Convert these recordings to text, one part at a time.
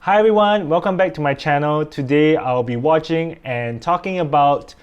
Hi everyone, welcome back to my channel. Today I'll be watching and talking about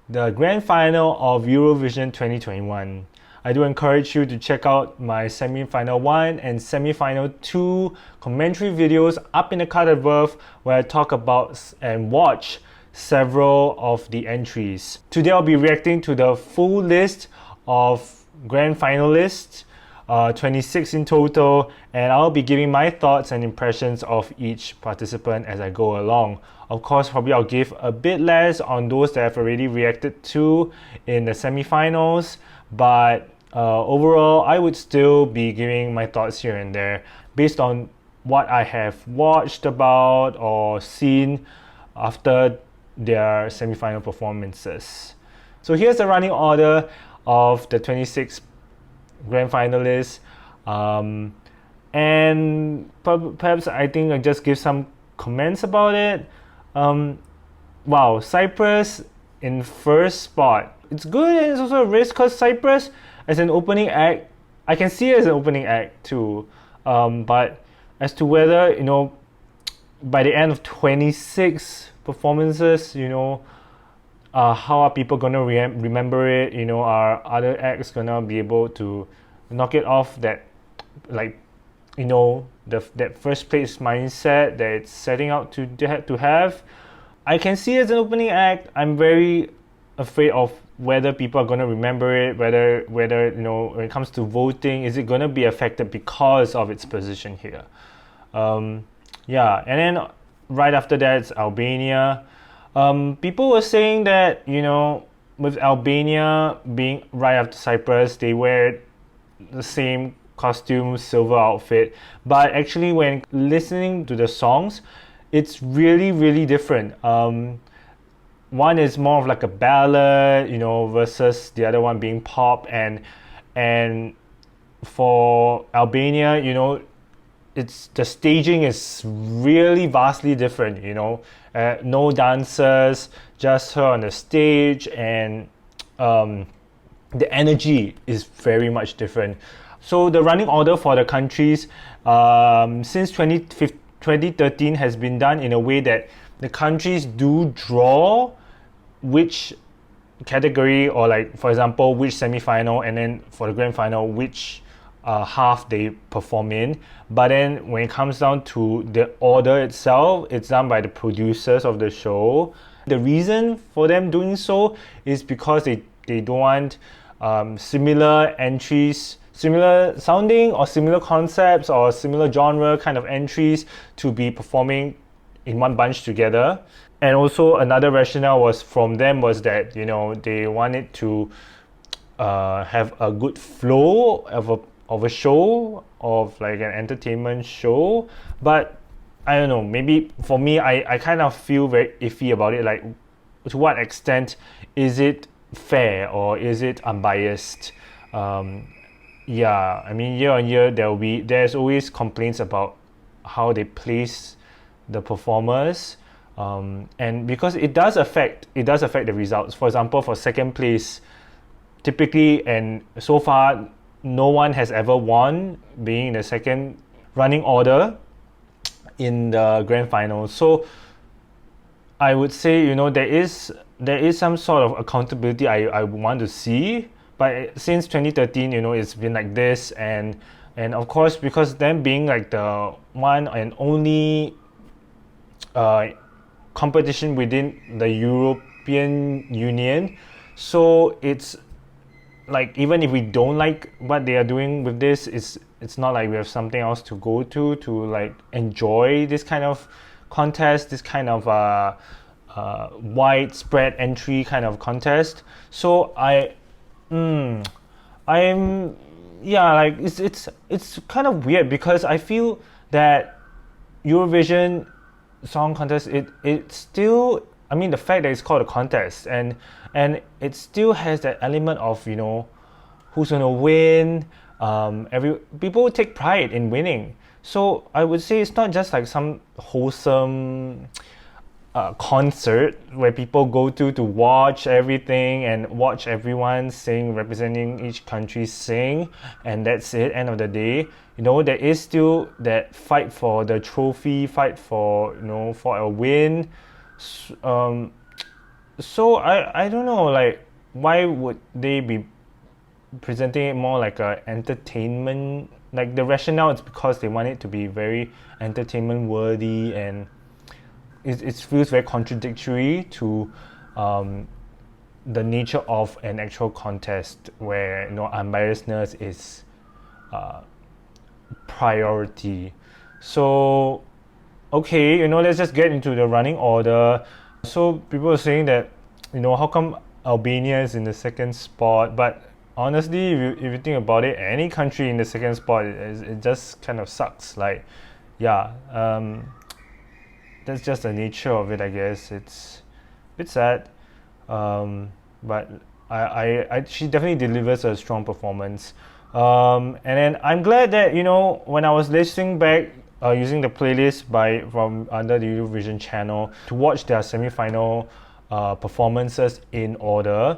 the grand final of Eurovision 2021. I do encourage you to check out my semi-final 1 and semi-final 2 commentary videos up in the card above where I talk about and watch several of the entries. Today I'll be reacting to the full list of grand finalists, 26 in total, and I'll be giving my thoughts and impressions of each participant as I go along. Of course, probably I'll give a bit less on those that I've already reacted to in the semi-finals, but overall I would still be giving my thoughts here and there based on what I have watched about or seen after their semi-final performances. So here's the running order of the 26 grand finalists, and perhaps I think I'll just give some comments about it. Wow, Cyprus in first spot. It's good and it's also a risk because Cyprus as an opening act, I can see it as an opening act too, but as to whether, by the end of 26 performances, how are people gonna remember it? Are other acts gonna be able to knock it off that, that first place mindset that it's setting out to have? I can see it as an opening act. I'm very afraid of whether people are gonna remember it, whether when it comes to voting, is it gonna be affected because of its position here? Yeah, and then right after that it's Albania. People were saying that, with Albania being right after Cyprus, they wear the same costume, silver outfit. But actually, when listening to the songs, it's really, really different. One is more of like a ballad, versus the other one being pop. And for Albania, it's the staging is really vastly different. No dancers, just her on the stage, and the energy is very much different. So the running order for the countries since 2013 has been done in a way that the countries do draw which category, or for example which semi-final, and then for the grand final which half they perform in. But then when it comes down to the order itself, it's done by the producers of the show. The reason for them doing so is because they don't want similar entries, similar sounding or similar concepts or similar genre kind of entries to be performing in one bunch together. And also another rationale was that they wanted to have a good flow of a show, of like an entertainment show. But I don't know, maybe for me, I kind of feel very iffy about it. Like, to what extent is it fair or is it unbiased? Yeah, I mean, year on year there's always complaints about how they place the performers, and because it does affect the results. For example, for second place, typically, and so far no one has ever won being in the second running order in the grand final. So I would say, there is some sort of accountability I want to see. But since 2013, it's been like this, and of course, because them being like the one and only competition within the European Union, so it's like, even if we don't like what they are doing with this, it's not like we have something else to go to like enjoy this kind of contest, this kind of widespread entry kind of contest. So it's kind of weird, because I feel that Eurovision Song Contest, it still, I mean, the fact that it's called a contest, and it still has that element of, who's gonna win. People take pride in winning. So I would say it's not just like some wholesome concert where people go to watch everything and watch everyone sing, representing each country sing, and that's it, end of the day. There is still that fight for the trophy, fight for for a win. So I don't know, like, why would they be presenting it more like a entertainment? Like, the rationale is because they want it to be very entertainment worthy, and it feels very contradictory to the nature of an actual contest where unbiasedness is priority. So okay, let's just get into the running order. So people are saying that how come Albania is in the second spot, but honestly, if you think about it, any country in the second spot, it just kind of sucks. Like, yeah, that's just the nature of it, I guess. It's a bit sad, but she definitely delivers a strong performance. And then I'm glad that when I was listening back using the playlist from under the Eurovision channel to watch their semi-final performances in order,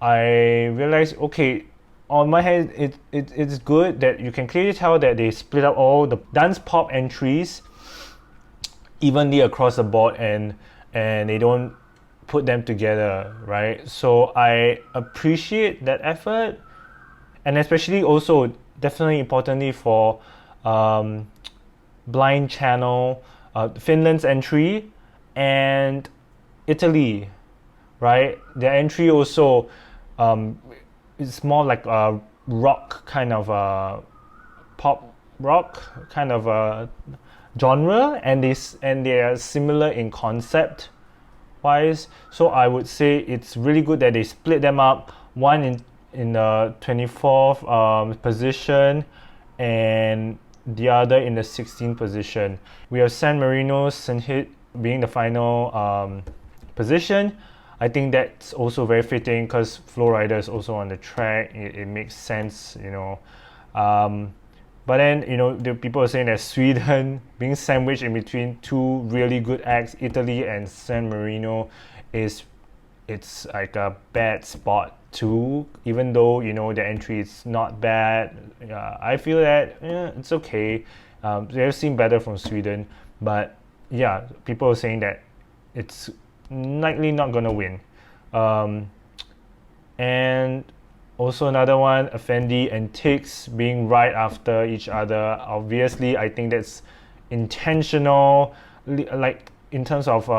I realized, okay, on my head, it's good that you can clearly tell that they split up all the dance pop entries evenly across the board, and they don't put them together, right? So I appreciate that effort, and especially also definitely importantly for blind channel, Finland's entry and Italy, right? Their entry also it's more like a rock kind of a pop rock kind of a genre, and they are similar in concept wise. So I would say it's really good that they split them up, one in the 24th position and the other in the 16th position. We have San Marino's Senhit being the final position. I think that's also very fitting because Flow Rider is also on the track. It makes sense, but then, the people are saying that Sweden being sandwiched in between two really good acts, Italy and San Marino, it's like a bad spot too. Even though the entry is not bad, I feel that it's okay. They've seen better from Sweden, but yeah, people are saying that it's likely not gonna win. And also another one, Effendi and Tix being right after each other. Obviously, I think that's intentional, like in terms of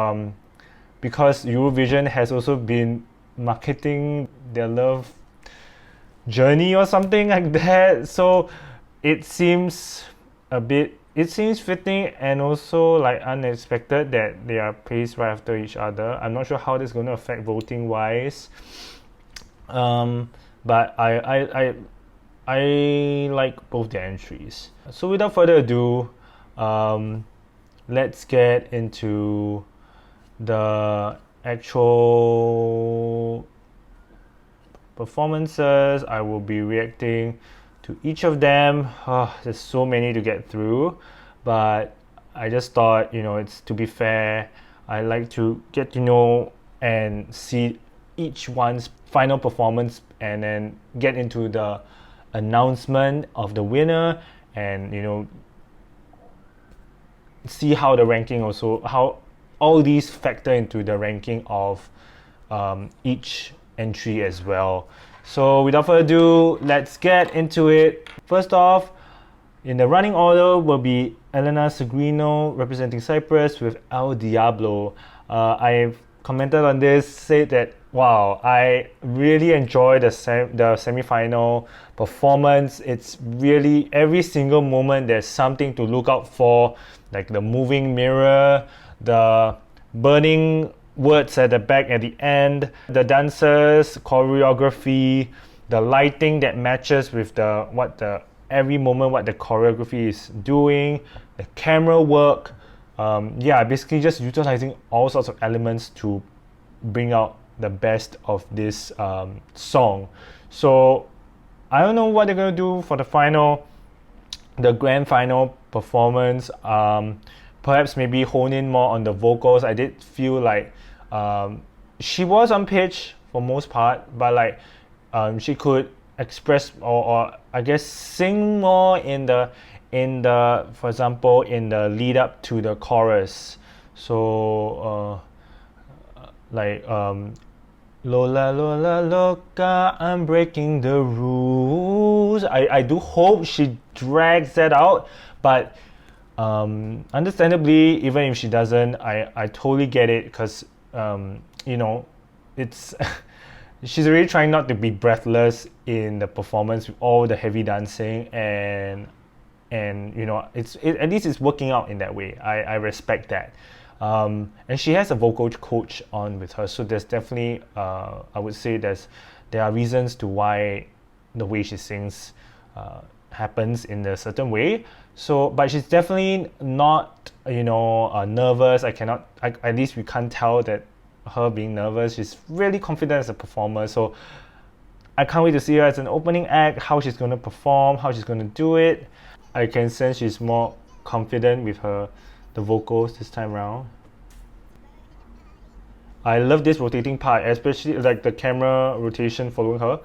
because Eurovision has also been marketing their love journey or something like that. So it seems fitting and also like unexpected that they are placed right after each other. I'm not sure how this is going to affect voting wise, but I like both their entries. So without further ado, let's get into the actual performances. I will be reacting to each of them. There's so many to get through, but I just thought, it's to be fair, I like to get to know and see each one's final performance and then get into the announcement of the winner and see how the ranking also, how all these factor into the ranking of each entry as well. So without further ado, let's get into it. First off, in the running order will be Elena Tsagrinou representing Cyprus with El Diablo. I've commented on this, said that wow, I really enjoyed the semi-final performance. It's really every single moment there's something to look out for, like the moving mirror, the burning words at the back at the end, the dancers, choreography, the lighting that matches with every moment what the choreography is doing, the camera work. Basically just utilizing all sorts of elements to bring out the best of this song. So I don't know what they're gonna do for the grand final performance. perhaps maybe hone in more on the vocals. I did feel like she was on pitch for most part, but like she could express or I guess sing more in the for example in the lead up to the chorus. So like Lola Lola Loca, I'm breaking the rules. I do hope she drags that out, but understandably, even if she doesn't, I totally get it because you know, it's she's really trying not to be breathless in the performance with all the heavy dancing, and you know, at least it's working out in that way. I respect that. And she has a vocal coach on with her, so there's definitely I would say there are reasons to why the way she sings happens in a certain way. So, but she's definitely not, you know, nervous. At least we can't tell that her being nervous. She's really confident as a performer. So I can't wait to see her as an opening act, how she's going to perform, how she's going to do it. I can sense she's more confident with the vocals this time around. I love this rotating part, especially like the camera rotation following her.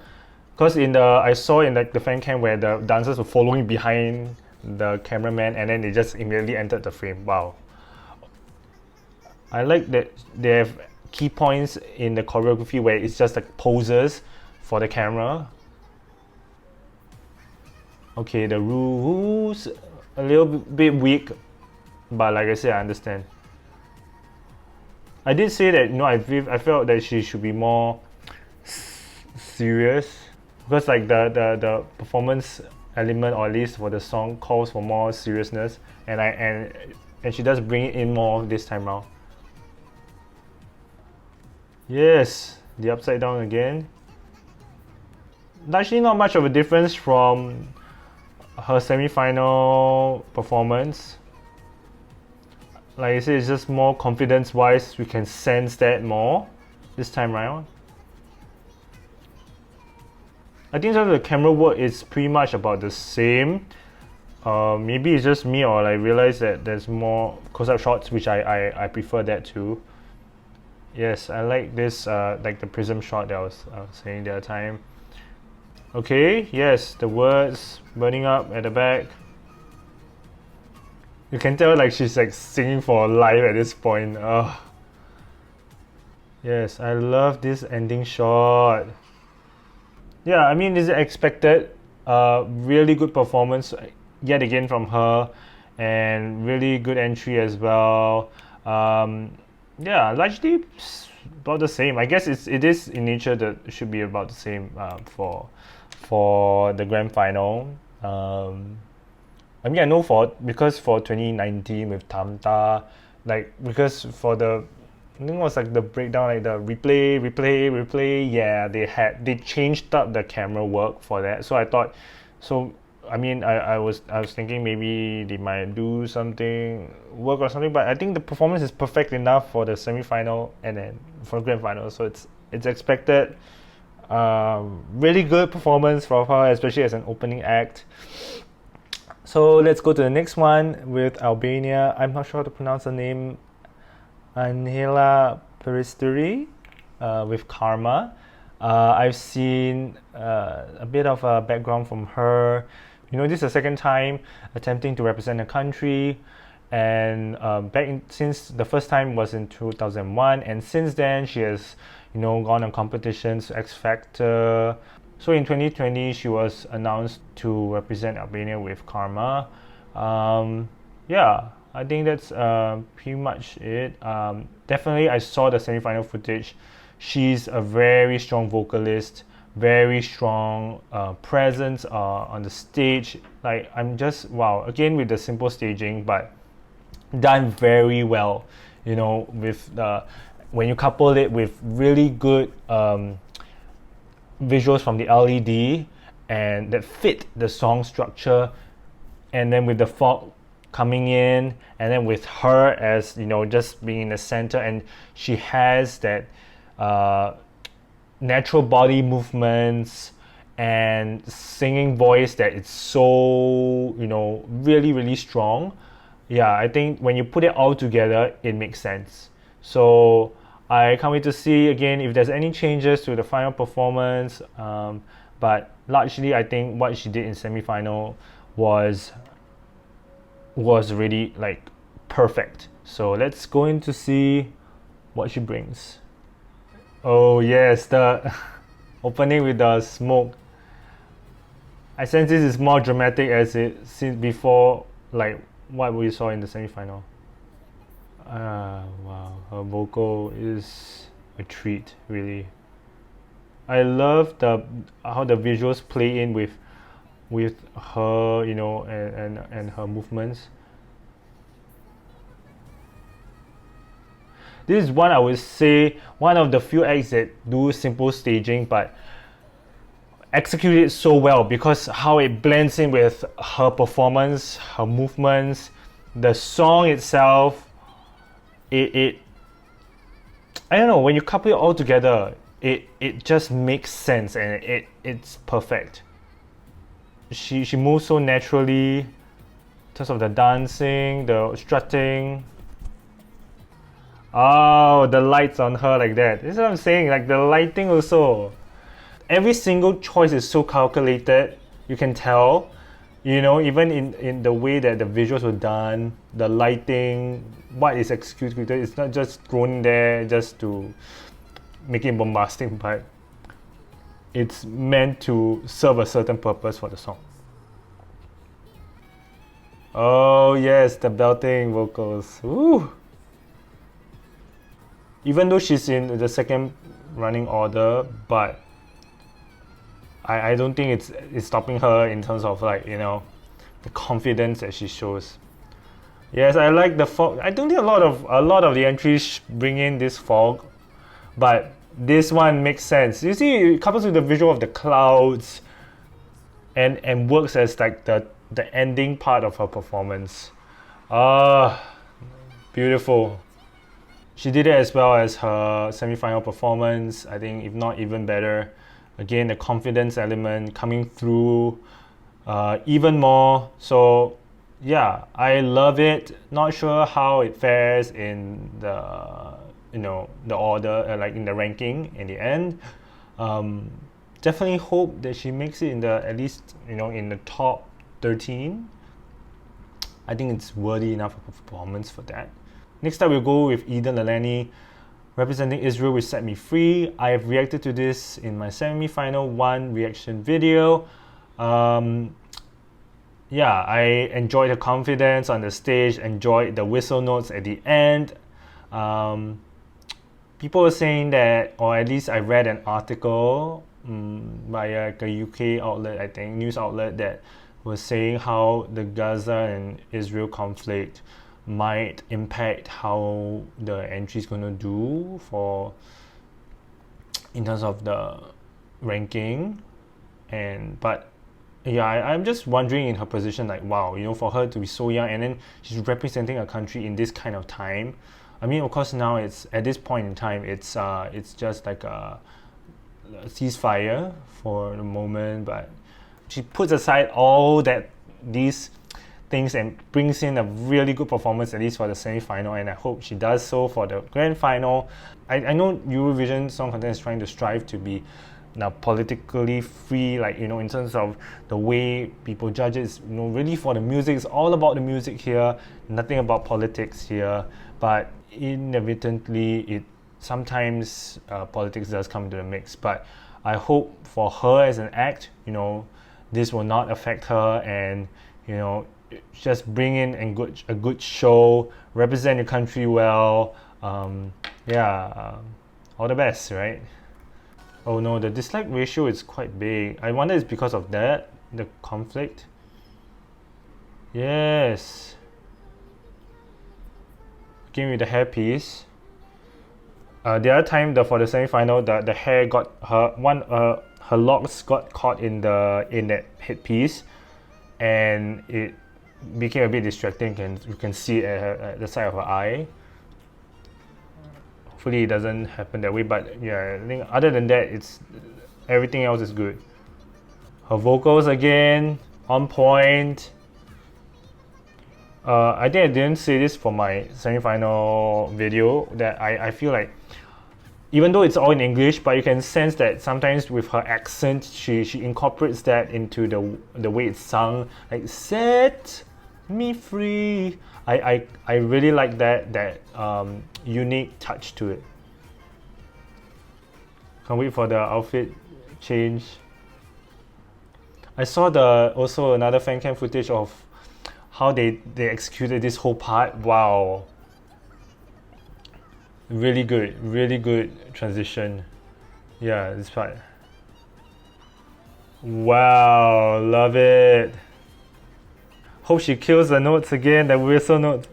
Because I saw in like the fan cam where the dancers were following behind the cameraman and then they just immediately entered the frame. Wow. I like that they have key points in the choreography where it's just like poses for the camera. Okay, the rules a little bit weak, but like I said, I understand. I did say that, you know, I felt that she should be more serious because like the performance element, or at least for the song, calls for more seriousness, and she does bring it in more this time round. Yes, the upside down again. Actually, not much of a difference from her semi-final performance. Like I said, it's just more confidence-wise. We can sense that more this time around. I think that the camera work is pretty much about the same. Maybe it's just me, or I realize that there's more close-up shots, which I prefer that too. Yes, I like this, like the prism shot that I was saying the other time. Okay, yes, the words burning up at the back. You can tell like she's like singing for life at this point. Yes, I love this ending shot. Yeah, I mean, this is expected. Really good performance yet again from her, and really good entry as well. Yeah, largely about the same. I guess it is in nature that it should be about the same for the grand final. I mean, I know because for 2019 with Tamta, like because for the I think it was like the breakdown, like the replay. Yeah, they changed up the camera work for that. So I thought, I mean, I was thinking maybe they might do something work or something, but I think the performance is perfect enough for the semi-final and then for grand final. So it's expected. Really good performance from her, especially as an opening act. So let's go to the next one with Albania. I'm not sure how to pronounce her name. Anxhela Peristeri with Karma. I've seen a bit of a background from her. You know, this is the second time attempting to represent a country, and since the first time was in 2001, and since then she has, you know, gone on competitions, X Factor. So in 2020, she was announced to represent Albania with Karma. Yeah, I think that's pretty much it. Definitely, I saw the semi-final footage. She's a very strong vocalist, very strong presence on the stage. Like, I'm just, wow, again with the simple staging, but done very well. You know, with when you couple it with really good visuals from the LED and that fit the song structure, and then with the fog coming in, and then with her as, you know, just being in the center, and she has that natural body movements and singing voice that it's so, you know, really strong. yeah, I think when you put it all together, it makes sense. So I can't wait to see again if there's any changes to the final performance. But largely, I think what she did in semi-final was really like perfect. So let's go in to see what she brings. Oh yes, the opening with the smoke. I sense this is more dramatic as it since before, like what we saw in the semi-final. Wow, her vocal is a treat, really. I love the how the visuals play in with her, you know, and her movements. This is one I would say one of the few acts that do simple staging but execute it so well because how it blends in with her performance, her movements, the song itself. It I don't know, when you couple it all together, it just makes sense and it's perfect. She moves so naturally in terms of the dancing, the strutting. Oh, the lights on her like that. This is what I'm saying, like the lighting also. Every single choice is so calculated, you can tell. You know, even in the way that the visuals were done, the lighting, what is executed, it's not just thrown there just to make it bombastic, but it's meant to serve a certain purpose for the song. Oh yes, the belting vocals. Ooh. Even though she's in the second running order, but I don't think it's stopping her in terms of like, you know, the confidence that she shows. Yes, I like the fog. I don't think a lot of the entries bring in this fog, but this one makes sense. You see, it couples with the visual of the clouds, and works as like the ending part of her performance. Beautiful. She did it as well as her semi-final performance. I think if not even better. Again, the confidence element coming through even more. So yeah, I love it. Not sure how it fares in the the order, like in the ranking in the end. Definitely hope that she makes it in the at least in the top 13. I think it's worthy enough of a performance for that. Next up, we'll go with Eden Alene, representing Israel with Set Me Free. I have reacted to this in my semi-final 1 reaction video. Yeah, I enjoyed her confidence on the stage, enjoyed the whistle notes at the end. People were saying that, or at least I read an article by a UK outlet, I think, news outlet, that was saying how the Gaza and Israel conflict might impact how the entry is going to do in terms of the ranking. But yeah, I'm just wondering in her position, like, wow, for her to be so young and then she's representing a country in this kind of time. I mean, of course, now it's at this point in time, it's just like a ceasefire for the moment, but she puts aside all these things and brings in a really good performance, at least for the semi-final, and I hope she does so for the grand final. I know Eurovision Song Contest is trying to strive to be now politically free, like, in terms of the way people judge it, really for the music. It's all about the music here, nothing about politics here, but inevitably sometimes politics does come into the mix. But I hope for her as an act, this will not affect her, and just bring in a good show, represent your country well. All the best, right? Oh no, the dislike ratio is quite big. I wonder it's because of that, the conflict. Yes. Again with the hairpiece. The other time for the semi-final, the hair got her locks got caught in that headpiece, and it became a bit distracting. You can see it at the side of her eye. Hopefully it doesn't happen that way, but yeah, I think other than that, everything else is good. Her vocals again on point. I think I didn't say this for my semi-final video, that I feel like even though it's all in English, but you can sense that sometimes with her accent, she incorporates that into the way it's sung, like set me free. I really like that unique touch to it. Can't wait for the outfit change. I saw also another fan cam footage of how they executed this whole part. Wow. Really good transition. Yeah, this part. Wow, love it. Hope she kills the notes again, the whistle notes.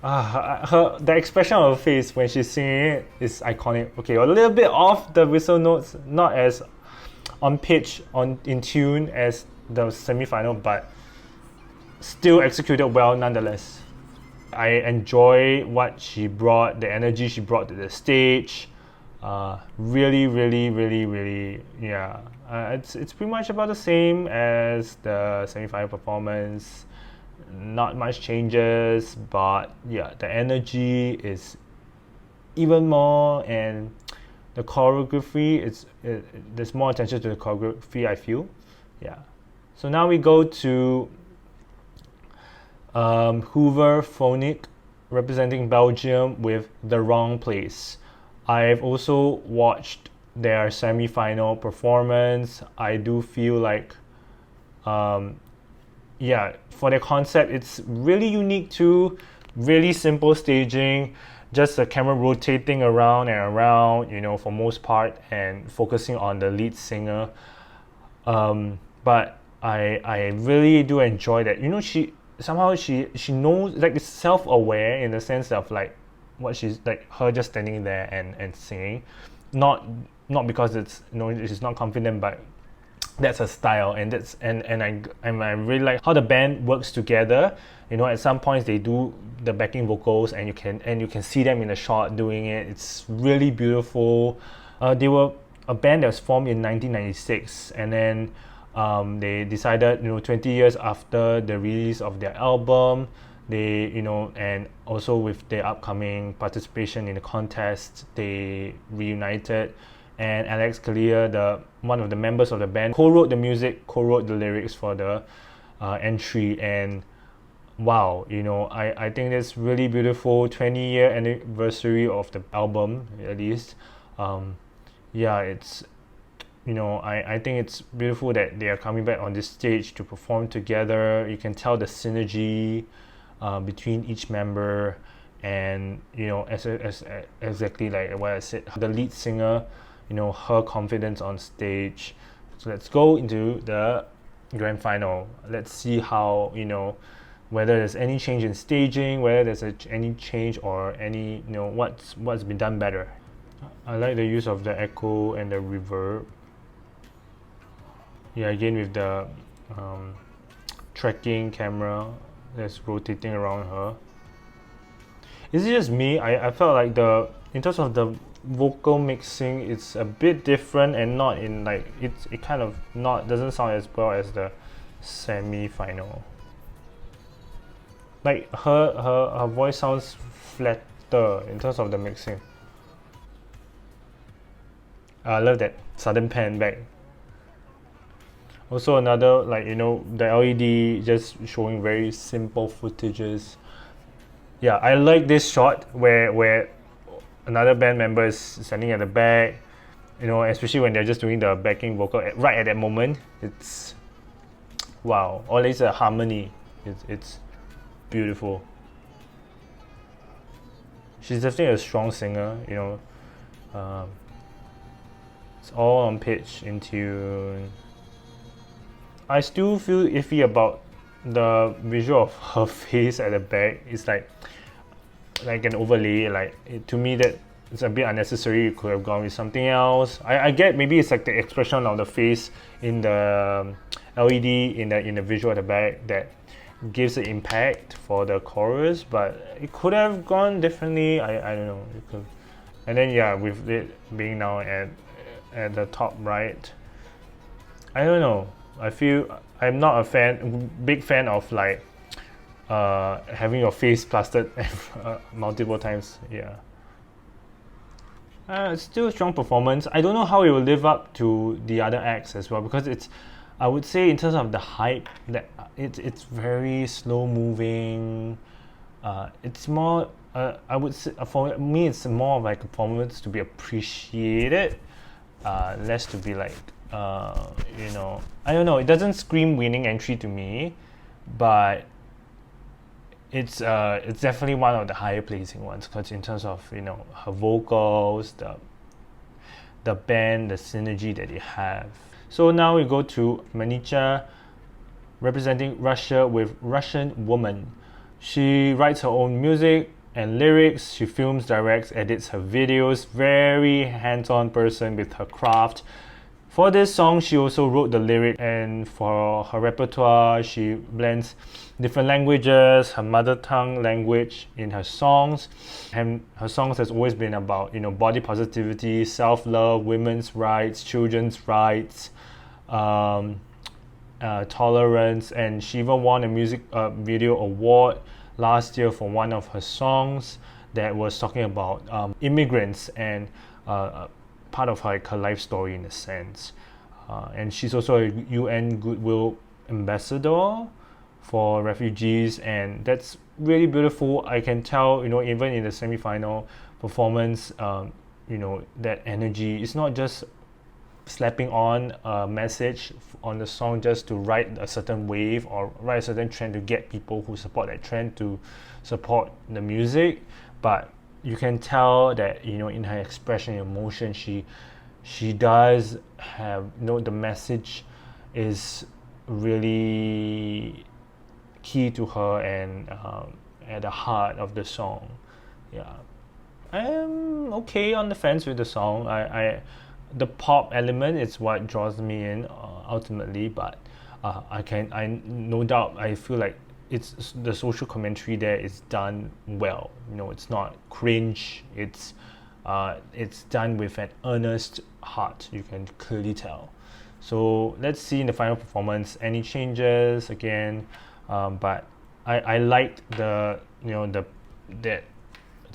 The expression of her face when she's singing it is iconic. Okay, a little bit off the whistle notes, not as on pitch, in tune as the semi-final, but still executed well nonetheless. I enjoy what she brought, the energy she brought to the stage. Really, yeah. It's pretty much about the same as the semi-final performance. Not much changes, but yeah, the energy is even more, and the choreography, there's more attention to the choreography, I feel. Yeah. So now we go to Hooverphonic, representing Belgium with The Wrong Place. I've also watched their semi-final performance. I do feel like yeah, for their concept, it's really unique too. Really simple staging, just the camera rotating around and around, for most part, and focusing on the lead singer. But I really do enjoy that. She knows, like, it's self-aware in the sense of like what she's like, her just standing there and singing, not because it's she's not confident, but that's her style, and I really like how the band works together. At some points they do the backing vocals, and you can see them in the shot doing it. It's really beautiful. They were a band that was formed in 1996, and then they decided, 20 years after the release of their album, they, and also with their upcoming participation in the contest, they reunited. And Alex Kalia, one of the members of the band, co-wrote the music, co-wrote the lyrics for the entry. And wow, I think it's really beautiful. 20-year anniversary of the album, at least. Yeah, it's, I think it's beautiful that they are coming back on this stage to perform together. You can tell the synergy between each member, and as exactly like what I said, the lead singer, her confidence on stage. So let's go into the grand final. Let's see how, whether there's any change in staging, whether there's any change or any, what's been done better. I like the use of the echo and the reverb. Yeah, again with the tracking camera that's rotating around her. Is it just me? I felt like in terms of the vocal mixing, it's a bit different, and not in like it kind of doesn't sound as well as the semi-final. Like her voice sounds flatter in terms of the mixing. I love that sudden pan back. Also another, like, the LED just showing very simple footages. Yeah, I like this shot where another band member is standing at the back, especially when they're just doing the backing vocal right at that moment. It's wow, always a harmony. It's beautiful. She's definitely a strong singer, it's all on pitch, in tune. I still feel iffy about the visual of her face at the back. It's like an overlay. To me, that it's a bit unnecessary. It could have gone with something else. I get maybe it's like the expression of the face in the LED in the visual at the back that gives the impact for the chorus, but it could have gone differently. I don't know. It could. And then yeah, with it being now at the top right, I don't know. I feel I'm not a big fan of like having your face plastered multiple times. Yeah. It's still a strong performance. I don't know how it will live up to the other acts as well, because I would say in terms of the hype, that it's very slow moving. It's more, I would say, for me, it's more of like a performance to be appreciated, less to be like, I don't know. It doesn't scream winning entry to me, but it's definitely one of the higher placing ones, because in terms of her vocals, the band, the synergy that they have. So now we go to Manizha, representing Russia with Russian Woman. She writes her own music and lyrics. She films, directs, edits her videos. Very hands-on person with her craft. For this song, she also wrote the lyric, and for her repertoire, she blends different languages, her mother tongue language in her songs. And her songs has always been about, body positivity, self-love, women's rights, children's rights, tolerance, and she even won a music video award last year for one of her songs that was talking about immigrants and part of her life story in a sense. And she's also a UN Goodwill Ambassador for refugees, and that's really beautiful. I can tell, even in the semi-final performance, that energy. It's not just slapping on a message on the song just to ride a certain wave or ride a certain trend to get people who support that trend to support the music, but you can tell that in her expression, emotion, she does have the message is really key to her and at the heart of the song. Yeah, I'm okay on the fence with the song. The pop element is what draws me in ultimately, but I no doubt I feel like it's the social commentary there is done well. It's not cringe. It's done with an earnest heart. You can clearly tell. So let's see in the final performance any changes again. But I liked the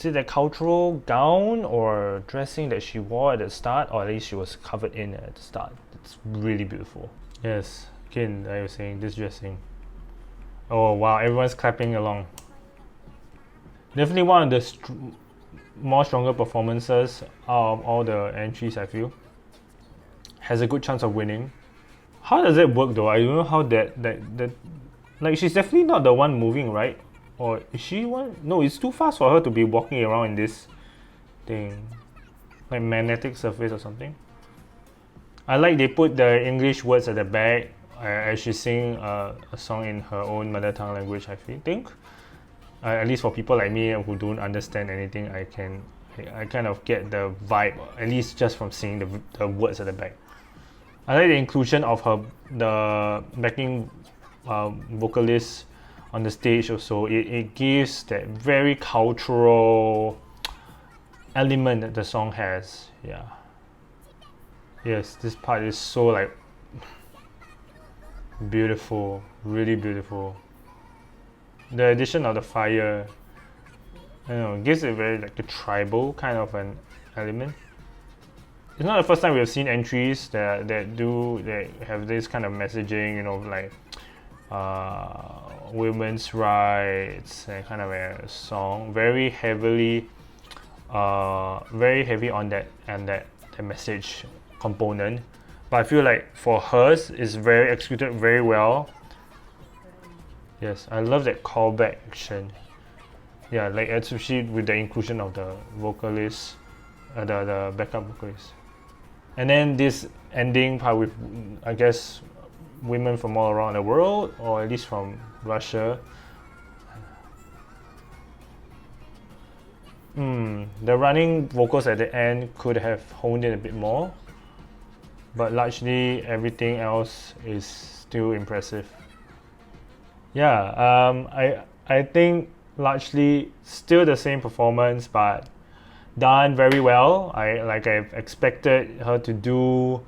that cultural gown or dressing that she wore at the start, or at least she was covered in at the start. It's really beautiful. Yes, again, I was saying this dressing. Oh wow, everyone's clapping along. Definitely one of the more stronger performances out of all the entries, I feel. Has a good chance of winning. How does it work though? I don't know how that like, she's definitely not the one moving, right? Or is she one? No, it's too fast for her to be walking around in this thing. Like magnetic surface or something. I like they put the English words at the back as she's singing a song in her own mother tongue language, I think. At least for people like me who don't understand anything, I kind of get the vibe, at least just from seeing the words at the back. I like the inclusion of the backing vocalist on the stage also. It gives that very cultural element that the song has. Yeah. Yes, this part is so like beautiful, really beautiful. The addition of the fire, I don't know, gives it very like a tribal kind of an element. It's not the first time we've seen entries that have this kind of messaging, like women's rights and kind of a song, very heavy on that message component. But I feel like for hers, it's very executed very well. Yes, I love that callback action. Yeah, like especially with the inclusion of the vocalist, the backup vocalist. And then this ending part with, I guess, women from all around the world, or at least from Russia. The running vocals at the end could have honed in a bit more, but largely everything else is still impressive. Yeah, I think largely still the same performance, but done very well. I've expected her to do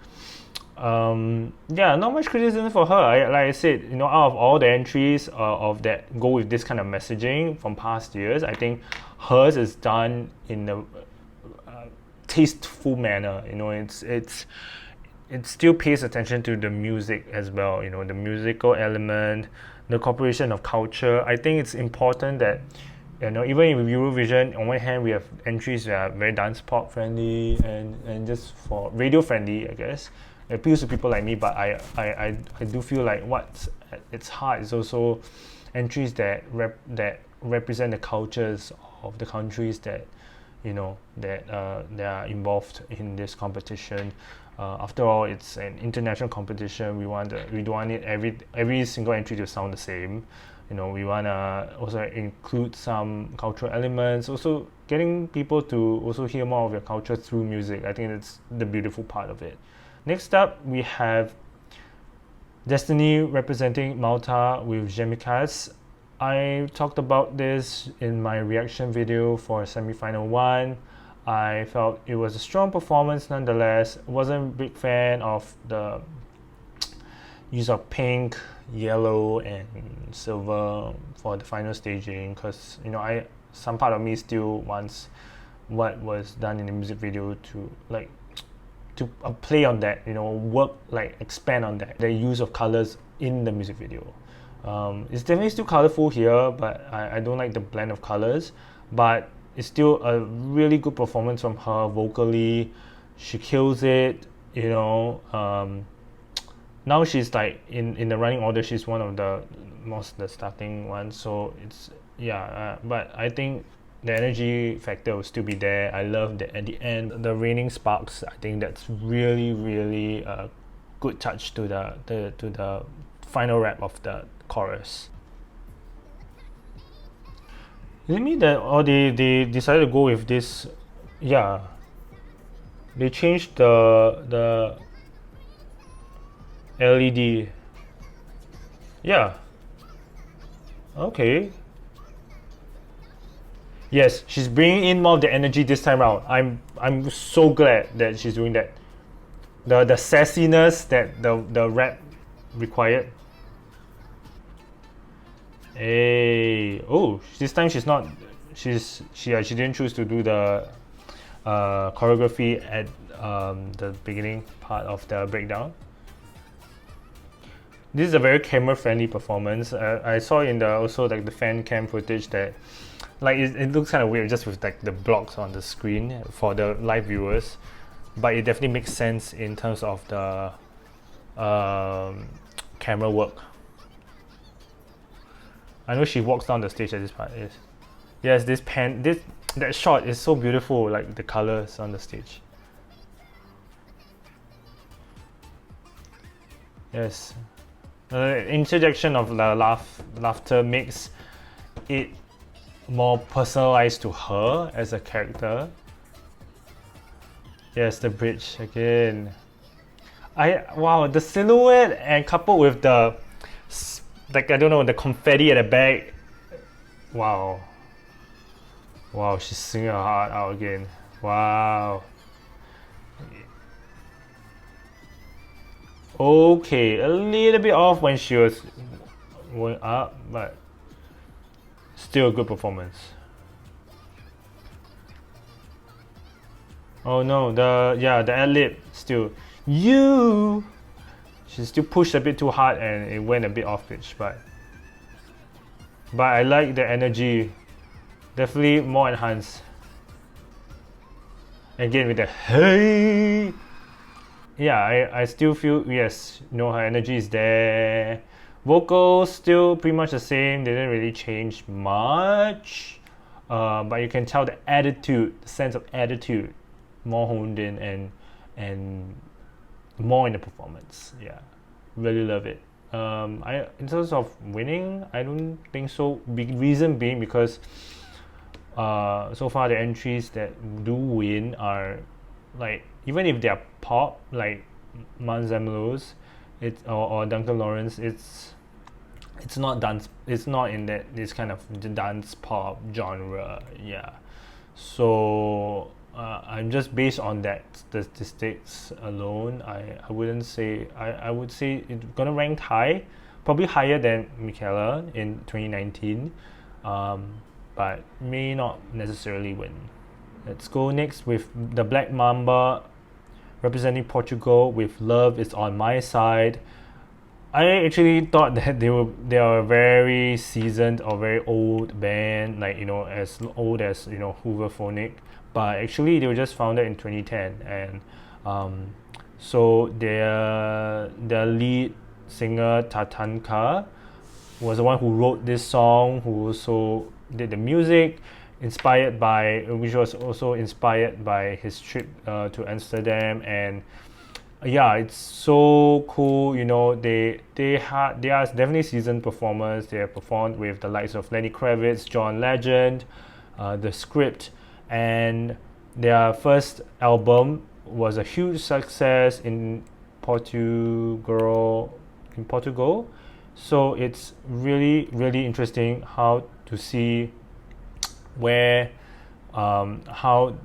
Yeah, not much criticism for her. Like I said, out of all the entries of that go with this kind of messaging from past years, I think hers is done in a tasteful manner. It still pays attention to the music as well. The musical element, the incorporation of culture. I think it's important that even in Eurovision, on one hand we have entries that are very dance pop friendly and just for radio friendly, I guess. It appeals to people like me, but I do feel like what's at its heart is also entries that represent the cultures of the countries that that are involved in this competition. After all, it's an international competition. We don't want it every single entry to sound the same. We want to also include some cultural elements. Also, getting people to also hear more of your culture through music. I think that's the beautiful part of it. Next up, we have Destiny representing Malta with Casse. I talked about this in my reaction video for semi-final 1. I felt it was a strong performance nonetheless. Wasn't a big fan of the use of pink, yellow, and silver for the final staging because some part of me still wants what was done in the music video to play on that, expand on that, the use of colors in the music video. It's definitely still colorful here, but I don't like the blend of colors. But it's still a really good performance from her vocally. She kills it, Now she's like in the running order. She's one of the starting ones. So it's but I think the energy factor will still be there. I love that at the end the raining sparks. I think that's really really a good touch to the final rap of the chorus. Is it me that they decided to go with this? Yeah, they changed the LED. Yeah. Okay. Yes, she's bringing in more of the energy this time around. I'm so glad that she's doing that. The sassiness that the rap required. Hey, oh, this time she's not. She didn't choose to do the choreography at the beginning part of the breakdown. This is a very camera friendly performance. I saw in the fan cam footage that it looks kind of weird just with the blocks on the screen for the live viewers, but it definitely makes sense in terms of the camera work. I know she walks down the stage at this part. Yes, that shot is so beautiful, like the colors on the stage. Yes, the interjection of the laughter makes it more personalized to her as a character. Yes, the bridge again. Wow, the silhouette and coupled with the the confetti at the back. Wow, she's singing her heart out again. Wow. Okay, a little bit off when she was going up, but still a good performance. Oh no, the ad-lib still. She still pushed a bit too hard and it went a bit off pitch, but I like the energy. Definitely more enhanced. Again with the hey. Yeah, I still feel yes, her energy is there. Vocals still pretty much the same. They didn't really change much, but you can tell the attitude, the sense of attitude, more honed in and more in the performance. Yeah, really love it. In terms of winning, I don't think so. Big reason being because so far the entries that do win are even if they're pop like Manzamlos, or Duncan Lawrence, it's not dance. It's not in this kind of dance pop genre. Yeah, so I'm just based on that statistics alone. I wouldn't say I would say it's gonna rank high, probably higher than Michaela in 2019, but may not necessarily win. Let's go next with the Black Mamba representing Portugal with Love Is On My Side. I actually thought that they are a very seasoned or very old band, like as old as Hooverphonic, but actually they were just founded in 2010, and so their lead singer Tatanka was the one who wrote this song, who also did the music, which was also inspired by his trip to Amsterdam. And yeah, it's so cool. They are definitely seasoned performers. They have performed with the likes of Lenny Kravitz, John Legend, The Script, and their first album was a huge success in Portugal. So it's really, really interesting how to see where how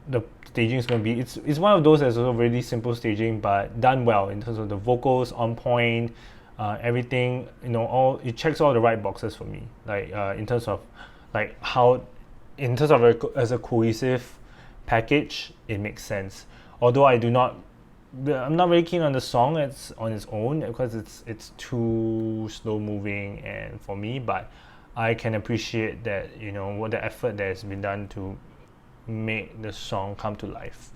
the staging is going to be. It's one of those that's also really simple staging, but done well in terms of the vocals on point, everything. All it checks all the right boxes for me. Like in terms of as a cohesive package, it makes sense. Although I'm not very keen on the song on its own because it's too slow moving and for me, but I can appreciate that what the effort that has been done to make the song come to life.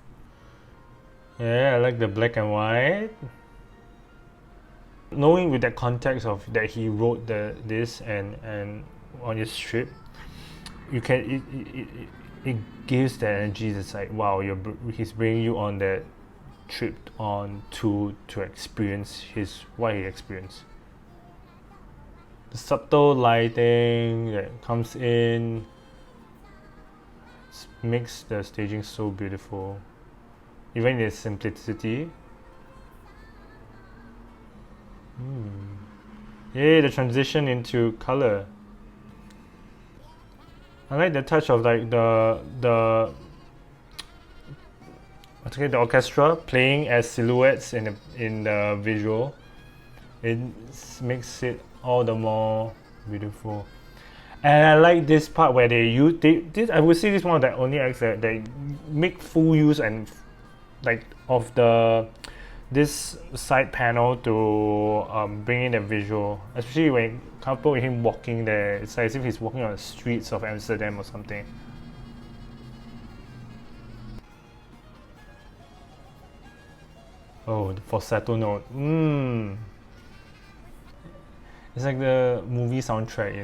Yeah, I like the black and white. Knowing with that context of that he wrote this and on his trip, it gives that energy. It's like, wow, he's bringing you on that trip to experience what he experienced. The subtle lighting that comes in makes the staging so beautiful, even in its simplicity. Yeah, the transition into color. I like the touch of like the orchestra playing as silhouettes in the visual. It makes it all the more beautiful. And I like this part where I would say this is one of the only acts that they make full use and of this side panel to bring in the visual, especially when coupled with him walking there. It's like as if he's walking on the streets of Amsterdam or something. Oh, the falsetto note. It's like the movie soundtrack,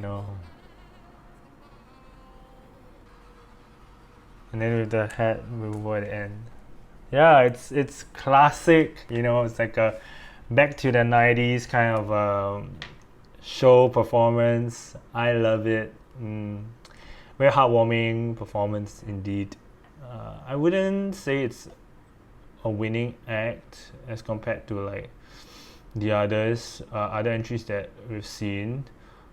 And then with the head move at the end. Yeah, it's classic, it's like a back to the 90s kind of show performance. I love it. Very heartwarming performance indeed. I wouldn't say it's a winning act as compared to like the other entries that we've seen,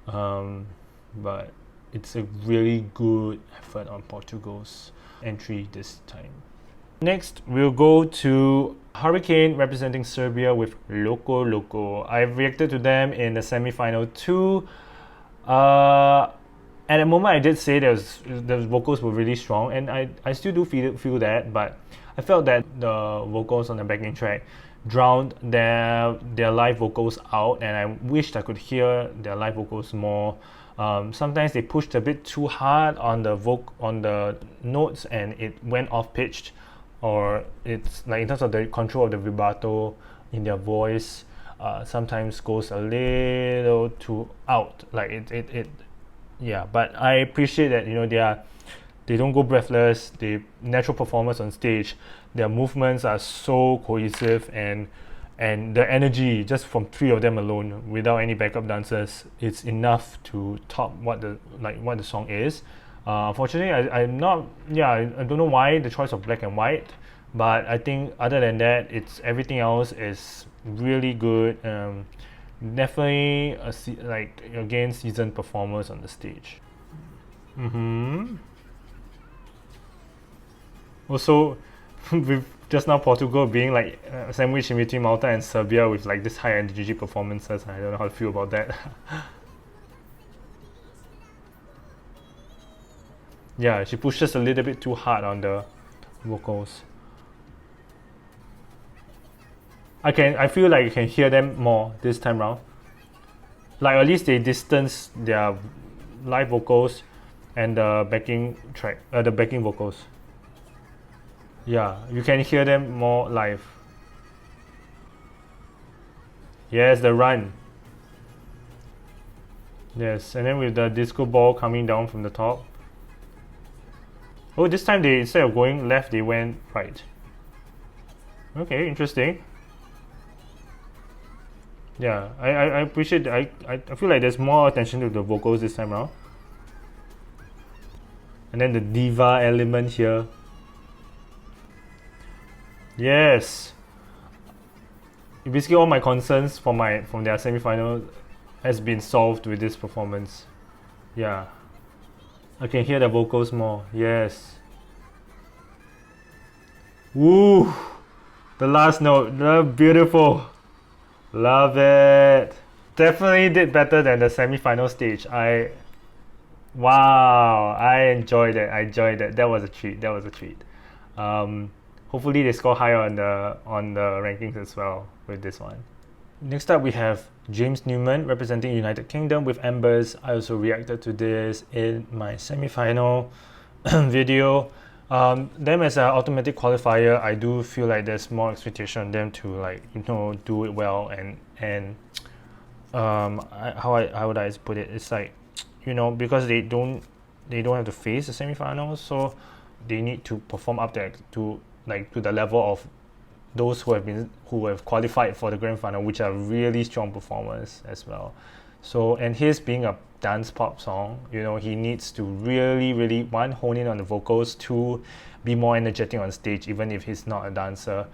but it's a really good effort on Portugal's entry this time. Next, we'll go to Hurricane representing Serbia with Loco Loco. I've reacted to them in the semi-final too. At the moment, I did say the vocals were really strong, and I still do feel that, but I felt that the vocals on the backing track drowned their live vocals out, and I wished I could hear their live vocals more. Sometimes they pushed a bit too hard on the notes, and it went off pitched, or it's like in terms of the control of the vibrato in their voice, sometimes goes a little too out. Like it yeah. But I appreciate that they don't go breathless. They natural performers on stage. Their movements are so cohesive, and the energy just from three of them alone, without any backup dancers, it's enough to top what the song is. Unfortunately, I don't know why the choice of black and white, but I think other than that, everything else is really good. Definitely again seasoned performers on the stage. Also, with just now Portugal being like sandwiched in between Malta and Serbia with like this high energy performances, I don't know how to feel about that. Yeah, she pushes a little bit too hard on the vocals. I feel like you can hear them more this time round. Like at least they distance their live vocals and the backing track, the backing vocals. Yeah, you can hear them more live. Yes, the run. Yes, and then with the disco ball coming down from the top. Oh, this time they, instead of going left, they went right. Okay, interesting. Yeah, I appreciate. I feel like there's more attention to the vocals this time around. And then the diva element here. Yes. Basically, all my concerns from their semi-final has been solved with this performance. Yeah. I can hear the vocals more. Yes. Woo! The last note. Beautiful. Love it. Definitely did better than the semi-final stage. Wow, I enjoyed it. I enjoyed it. That was a treat. That was a treat. Hopefully they score higher on the rankings as well with this one. Next up we have James Newman representing United Kingdom with Embers. I also reacted to this in my semi-final video. Them as an automatic qualifier, I do feel like there's more expectation on them to do it well and how would I put it? It's like, because they don't have to face the semi-finals, so they need to perform up there to the level of those who have qualified for the grand final, which are really strong performers as well. So, and his being a dance pop song, he needs to really, one, hone in on the vocals, two, be more energetic on stage, even if he's not a dancer.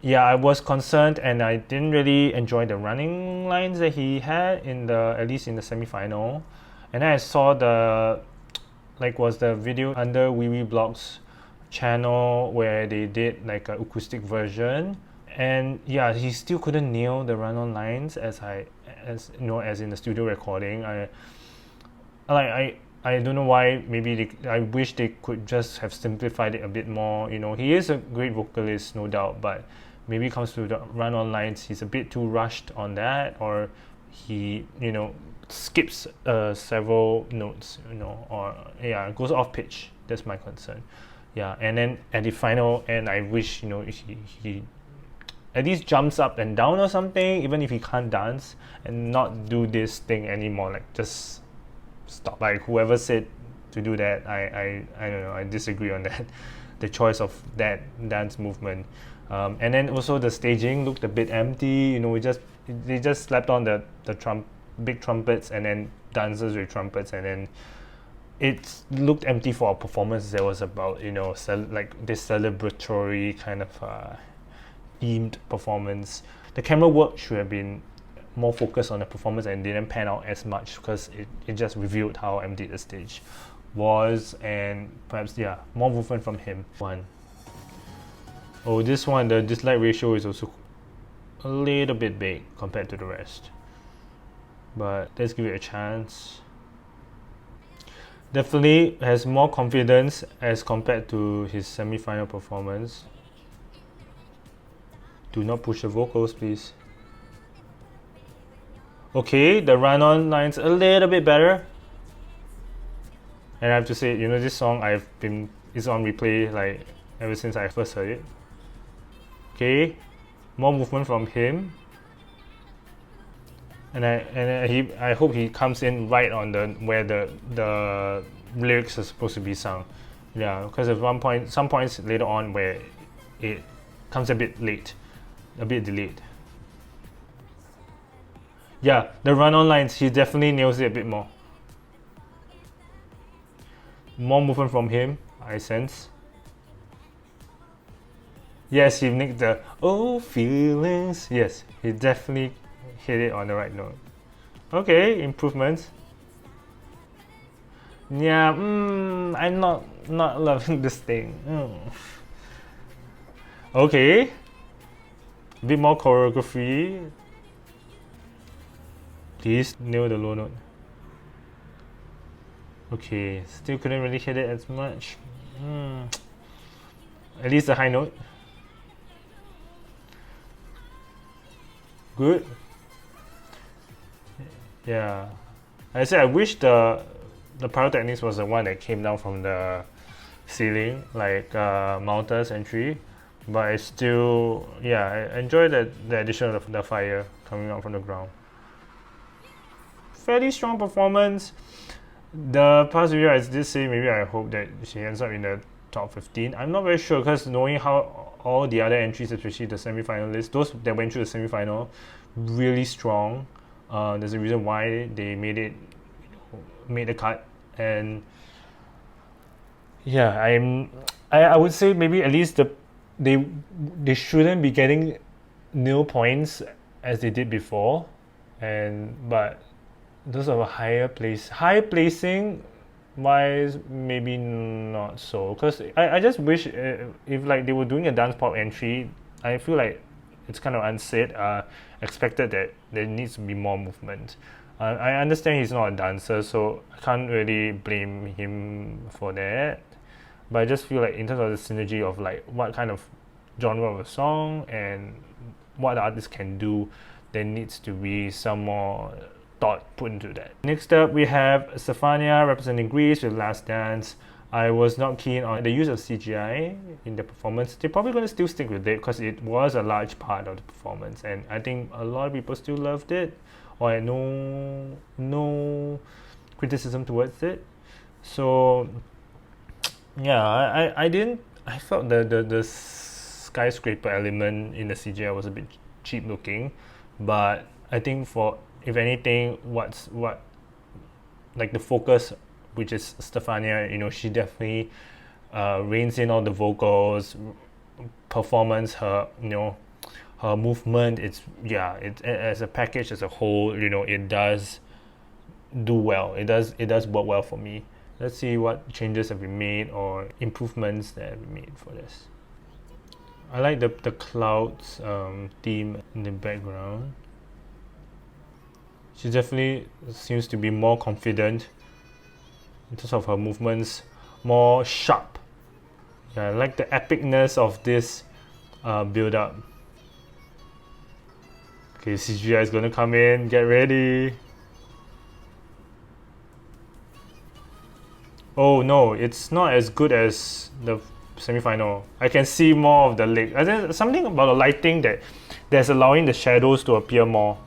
Yeah, I was concerned, and I didn't really enjoy the running lines that he had at least in the semi-final. And then I saw the video under Wee Wee Blog's channel where they did like an acoustic version, and yeah, he still couldn't nail the run-on lines as in the studio recording. I don't know why. Maybe I wish they could just have simplified it a bit more. He is a great vocalist, no doubt, but maybe it comes to the run-on lines, he's a bit too rushed on that, or he skips several notes, or goes off pitch. That's my concern. Yeah, and then at the final end, I wish he at least jumps up and down or something, even if he can't dance, and not do this thing anymore. Like, just stop. Like, whoever said to do that, I don't know. I disagree on that. The choice of that dance movement, and then also the staging looked a bit empty. They just slapped on the big trumpets and then dancers with trumpets, and then it looked empty for a performance that was about this celebratory kind of themed performance. The camera work should have been more focused on the performance and didn't pan out as much, because it just revealed how empty the stage was, and perhaps more movement from him. This one, the dislike ratio is also a little bit big compared to the rest, but let's give it a chance. Definitely has more confidence as compared to his semi-final performance. Do not push the vocals, please. Okay, the run-on line's a little bit better. And I have to say, this song it's on replay ever since I first heard it. Okay, more movement from him. And I hope he comes in right on where the lyrics are supposed to be sung. Yeah, because at some points later on where it comes a bit late, a bit delayed. Yeah, the run-on lines, he definitely nails it a bit more. More movement from him, I sense. Yes, he nicked the feelings. Yes, he definitely hit it on the right note. Okay, improvements. Yeah, I'm not loving this thing. Okay, a bit more choreography. Please nail the low note. Okay, still couldn't really hit it as much. At least the high note. Good. Yeah. I said I wish the pyrotechnics was the one that came down from the ceiling, like Malta's entry. But I still, yeah, I enjoy the addition of the fire coming out from the ground. Fairly strong performance. The past video I did say maybe I hope that she ends up in the top 15. I'm not very sure because knowing how all the other entries, especially the semi-finalists, those that went through the semi-final, really strong. There's a reason why they made the cut, and yeah, I would say maybe at least they shouldn't be getting nil points as they did before, but those of a high placing wise maybe not so, because I just wish if like they were doing a dance pop entry, I feel like it's kind of unsaid, expected that there needs to be more movement. I understand he's not a dancer, so I can't really blame him for that, but I just feel like in terms of the synergy of like what kind of genre of a song and what the artist can do, there needs to be some more thought put into that. Next up we have Stefania representing Greece with Last Dance. I was not keen on the use of CGI in the performance. They're probably going to still stick with it because it was a large part of the performance, and I think a lot of people still loved it or had no criticism towards it. So yeah, I felt the skyscraper element in the CGI was a bit cheap looking, but I think for, if anything, what like the focus, which is Stefania, she definitely reins in all the vocals, performance, her movement. It as a package as a whole, it does do well. It does work well for me. Let's see what changes have been made or improvements that have been made for this. I like the clouds theme in the background. She definitely seems to be more confident in terms of her movements, more sharp. Yeah, I like the epicness of this build-up. Okay, CGI is gonna come in, get ready. Oh no, it's not as good as the semi-final. I can see more of the leg. I think something about the lighting that's allowing the shadows to appear more.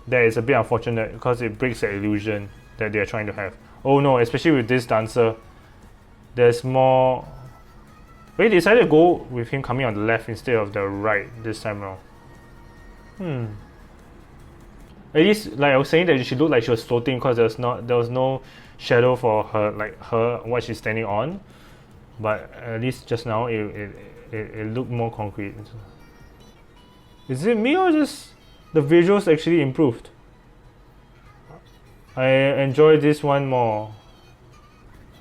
That is a bit unfortunate because it breaks the illusion that they're trying to have. Oh no, especially with this dancer, there's more. Wait, they decided to go with him coming on the left instead of the right this time around. At least, like I was saying, that she looked like she was floating because there was no shadow for her, like what she's standing on. But at least just now it looked more concrete. Is it me or just the visuals actually improved? I enjoyed this one more.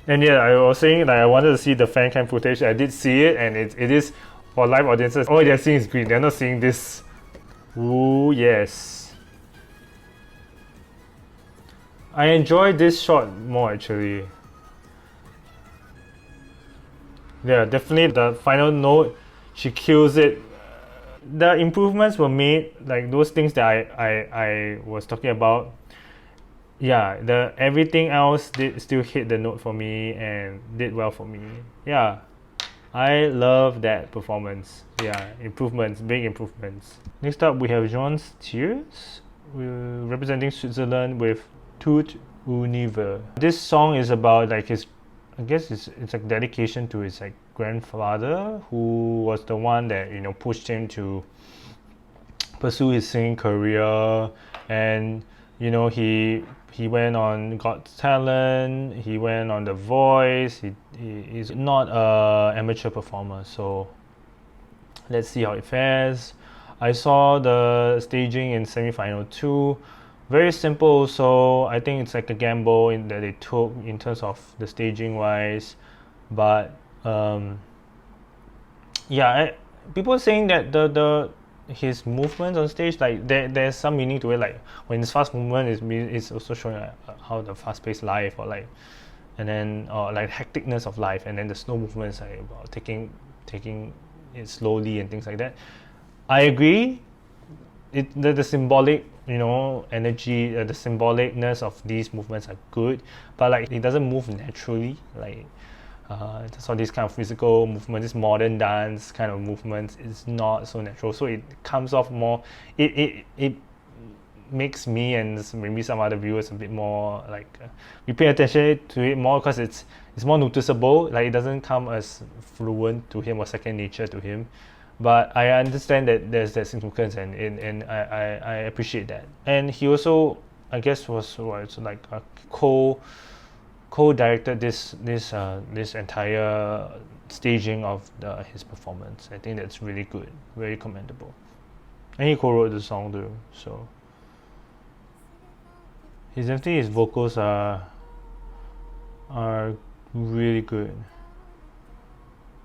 And yeah, I was saying that I wanted to see the fan cam footage. I did see it, and it is for live audiences. All they're seeing is green. They're not seeing this. Ooh, yes. I enjoyed this shot more actually. Yeah, definitely the final note, she kills it. The improvements were made, like those things that I was talking about. Yeah, the everything else did still hit the note for me and did well for me. Yeah, I love that performance. Yeah, improvements, big improvements. Next up, we have Gjon's Tears, representing Switzerland with Tout Univers. This song is about like his, I guess it's like dedication to his like grandfather, who was the one that pushed him to pursue his singing career, and he went on Got Talent, he went on The Voice. He's not a amateur performer, so let's see how it fares. I saw the staging in semi-final 2. Very simple. So I think it's like a gamble that they took in terms of the staging wise, but yeah, people are saying that the his movements on stage, like there's some meaning to it. Like when his fast movement is also showing how the fast paced life, or like, and then or like hecticness of life, and then the slow movement is like about taking it slowly and things like that. I agree. The symbolic, energy, the symbolicness of these movements are good, but like it doesn't move naturally. Like so this kind of physical movement, this modern dance kind of movements, is not so natural. So it comes off more. It makes me and maybe some other viewers a bit more like we pay attention to it more because it's more noticeable. Like it doesn't come as fluent to him or second nature to him. But I understand that there's that significance, and I appreciate that. And he also, I guess, was like a co-directed this entire staging of his performance. I think that's really good, very commendable. And he co-wrote the song too, so his vocals are really good.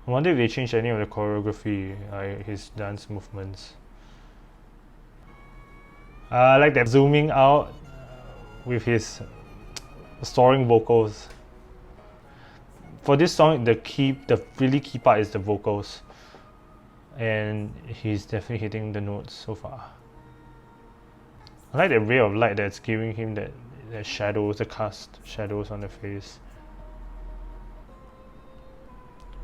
I wonder if they changed any of the choreography, his dance movements. I like that zooming out with his soaring vocals. For this song, the really key part is the vocals, and he's definitely hitting the notes so far. I like the ray of light that's giving him the shadows, the cast shadows on the face.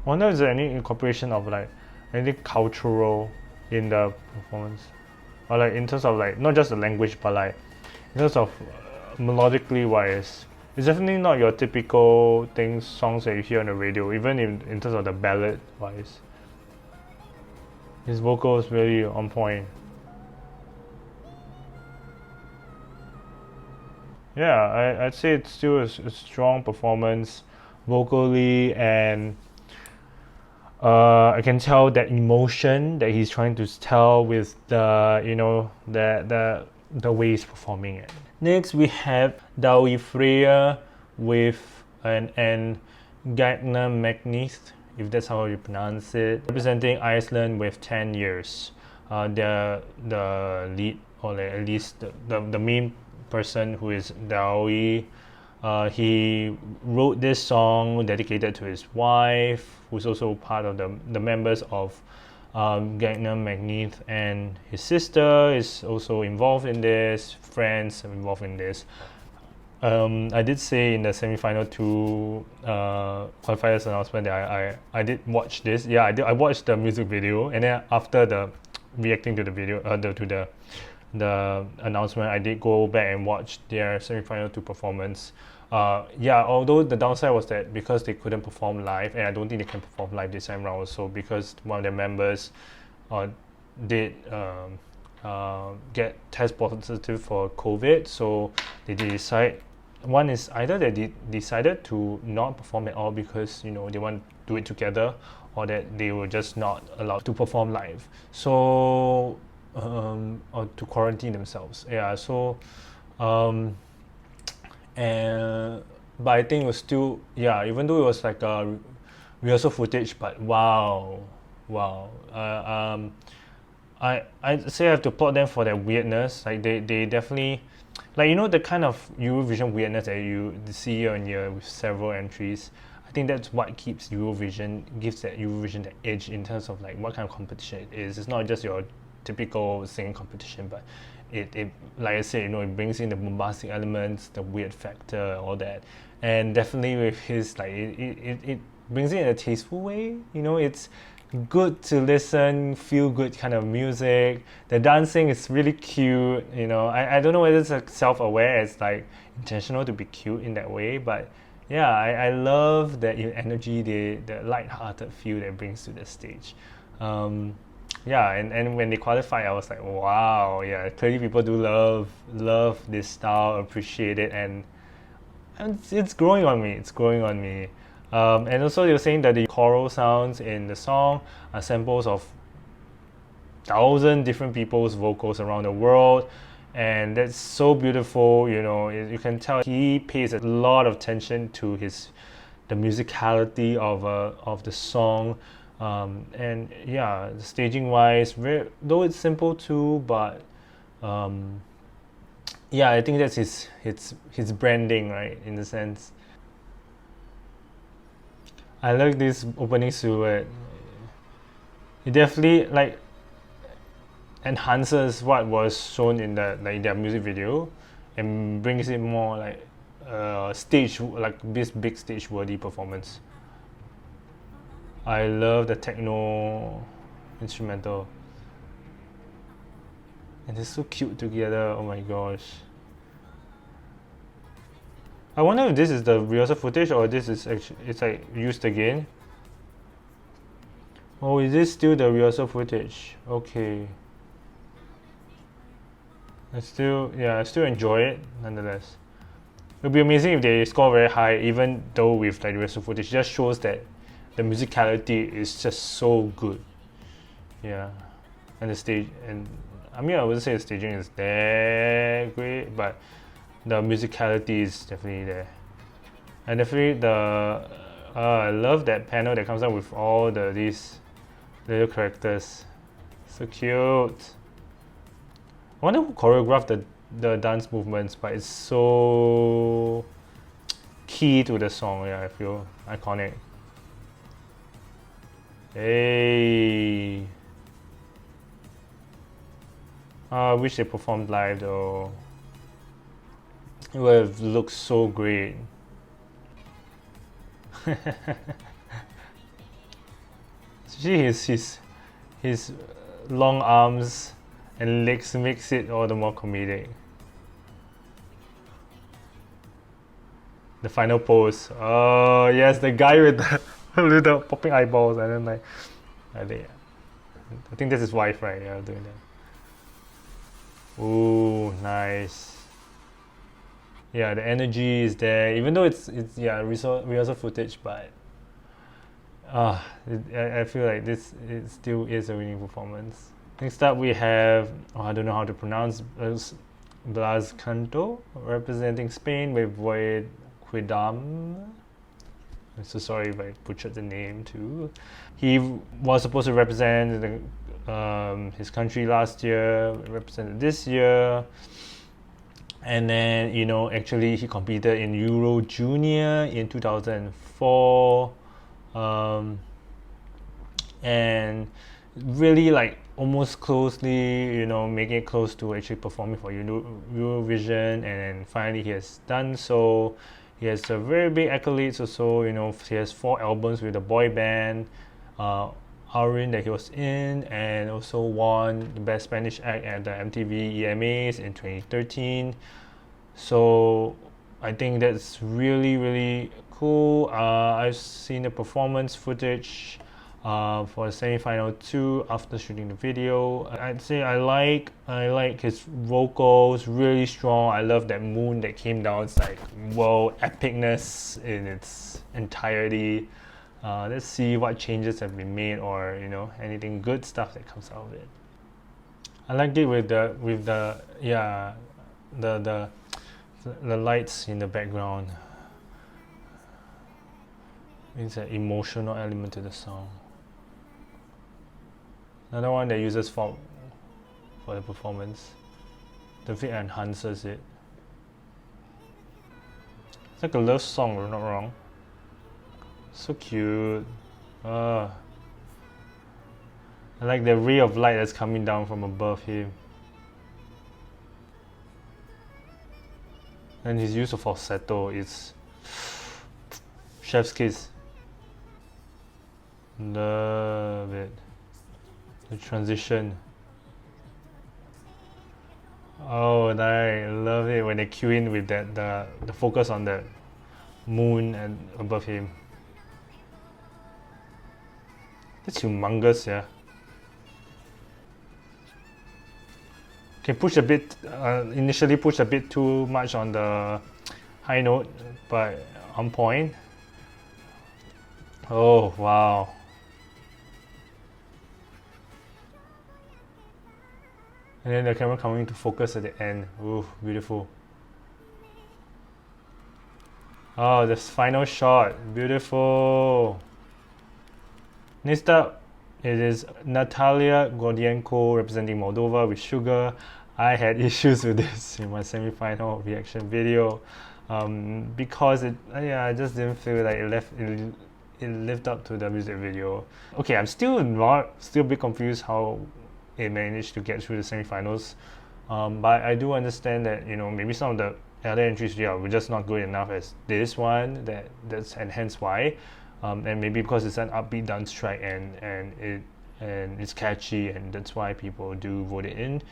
I wonder if there's any incorporation of like anything cultural in the performance, or like in terms of like not just the language, but like in terms of melodically wise. It's definitely not your typical songs that you hear on the radio, even in terms of the ballad wise. His vocal is really on point. Yeah, I'd say it's still a strong performance vocally, and I can tell that emotion that he's trying to tell with the the way he's performing it. Next we have Freyr with an Gagnamagni, if that's how you pronounce it, representing Iceland with 10 years. The lead, or like at least the main person, who is Dawi, he wrote this song dedicated to his wife, who's also part of the members of Gagnamagni, and his sister is also involved in this, friends are involved in this. I did say in the semi-final 2 qualifiers announcement that I did watch this. Yeah, I watched the music video, and then after the reacting to the video, to the announcement, I did go back and watch their semi-final 2 performance. Although the downside was that because they couldn't perform live, and I don't think they can perform live this time around also, because one of their members did get test positive for COVID, so they decide. One is either they decided to not perform at all because they want to do it together, or that they were just not allowed to perform live. So or to quarantine themselves. Yeah. So but I think it was still, even though it was like a rehearsal footage, but wow. I'd say I have to applaud them for their weirdness. Like they definitely, like the kind of Eurovision weirdness that you see year on year with several entries. I think that's what gives that Eurovision the edge in terms of like what kind of competition it is. It's not just your typical singing competition, but it like I said, it brings in the bombastic elements, the weird factor, all that, and definitely with his it brings it in a tasteful way. It's good to listen, feel good kind of music. The dancing is really cute. I don't know whether it's self-aware, it's like intentional to be cute in that way, but yeah, I love that energy, the light-hearted feel that it brings to the stage. And when they qualified, I was like, wow, yeah, clearly people do love this style, appreciate it, and it's growing on me. And also they were saying that the choral sounds in the song are samples of 1,000 different people's vocals around the world, and that's so beautiful. You know, you can tell he pays a lot of attention to the musicality of the song, and yeah, staging wise, though it's simple too, but yeah, I think that's his branding, right, in the sense. I like this opening silhouette. It definitely like enhances what was shown in their music video, and brings it more like stage, like this big stage worthy performance. I love the techno instrumental, and they're so cute together. Oh my gosh. I wonder if this is the rehearsal footage or this is actually it's like used again. Oh, is this still the rehearsal footage? Okay. I still enjoy it nonetheless. It would be amazing if they score very high, even though with like rehearsal footage. It just shows that the musicality is just so good. Yeah, and the stage, and I mean I wouldn't say the staging is that great, but the musicality is definitely there. And definitely I love that panel that comes out with all these little characters. So cute. I wonder who choreographed the dance movements, but it's so key to the song. Yeah, I feel iconic. Hey. I wish they performed live though. It would have looked so great. Especially his long arms and legs makes it all the more comedic. The final pose. Oh yes, the guy with the with the popping eyeballs, and then like, I think that's his wife, right? Yeah, doing that. Ooh, nice. Yeah, the energy is there, even though it's rehearsal footage, but I feel like it still is a winning performance. Next up we have, I don't know how to pronounce, Blas Canto representing Spain with Void Quidam. I'm so sorry if I butchered the name too. He was supposed to represent his country last year, represented this year, and then actually he competed in Euro Junior in 2004, and really like almost closely, making it close to actually performing for Eurovision, and then finally he has done so. He has a very big accolades also, he has 4 albums with the boy band, Aurin that he was in, and also won the Best Spanish Act at the MTV EMAs in 2013. So I think that's really, really cool. I've seen the performance footage for the semi-final 2 after shooting the video. I'd say I like his vocals, really strong. I love that moon that came down. It's like, whoa, epicness in its entirety. Let's see what changes have been made, or anything good stuff that comes out of it. I liked it with the lights in the background. It's an emotional element to the song. Another one that uses fog for the performance. Definitely enhances it. It's like a love song, if I'm not wrong. So cute. I like the ray of light that's coming down from above him. And his use of falsetto is chef's kiss. Love it. The transition. Oh, I love it when they cue in with that the focus on the moon and above him. That's humongous, yeah. Can push a bit. Initially, push a bit too much on the high note, but on point. Oh wow. And then the camera coming to focus at the end. Ooh, beautiful. Oh, this final shot. Beautiful. Next up, it is Natalia Gordienko representing Moldova with Sugar. I had issues with this in my semi-final reaction video because I just didn't feel like it lived up to the music video. Okay, I'm still a bit confused how it managed to get through the semi-finals, but I do understand that maybe some of the other entries were just not good enough as this one. And hence why, and maybe because it's an upbeat dance track and it's catchy, and that's why people do vote it in.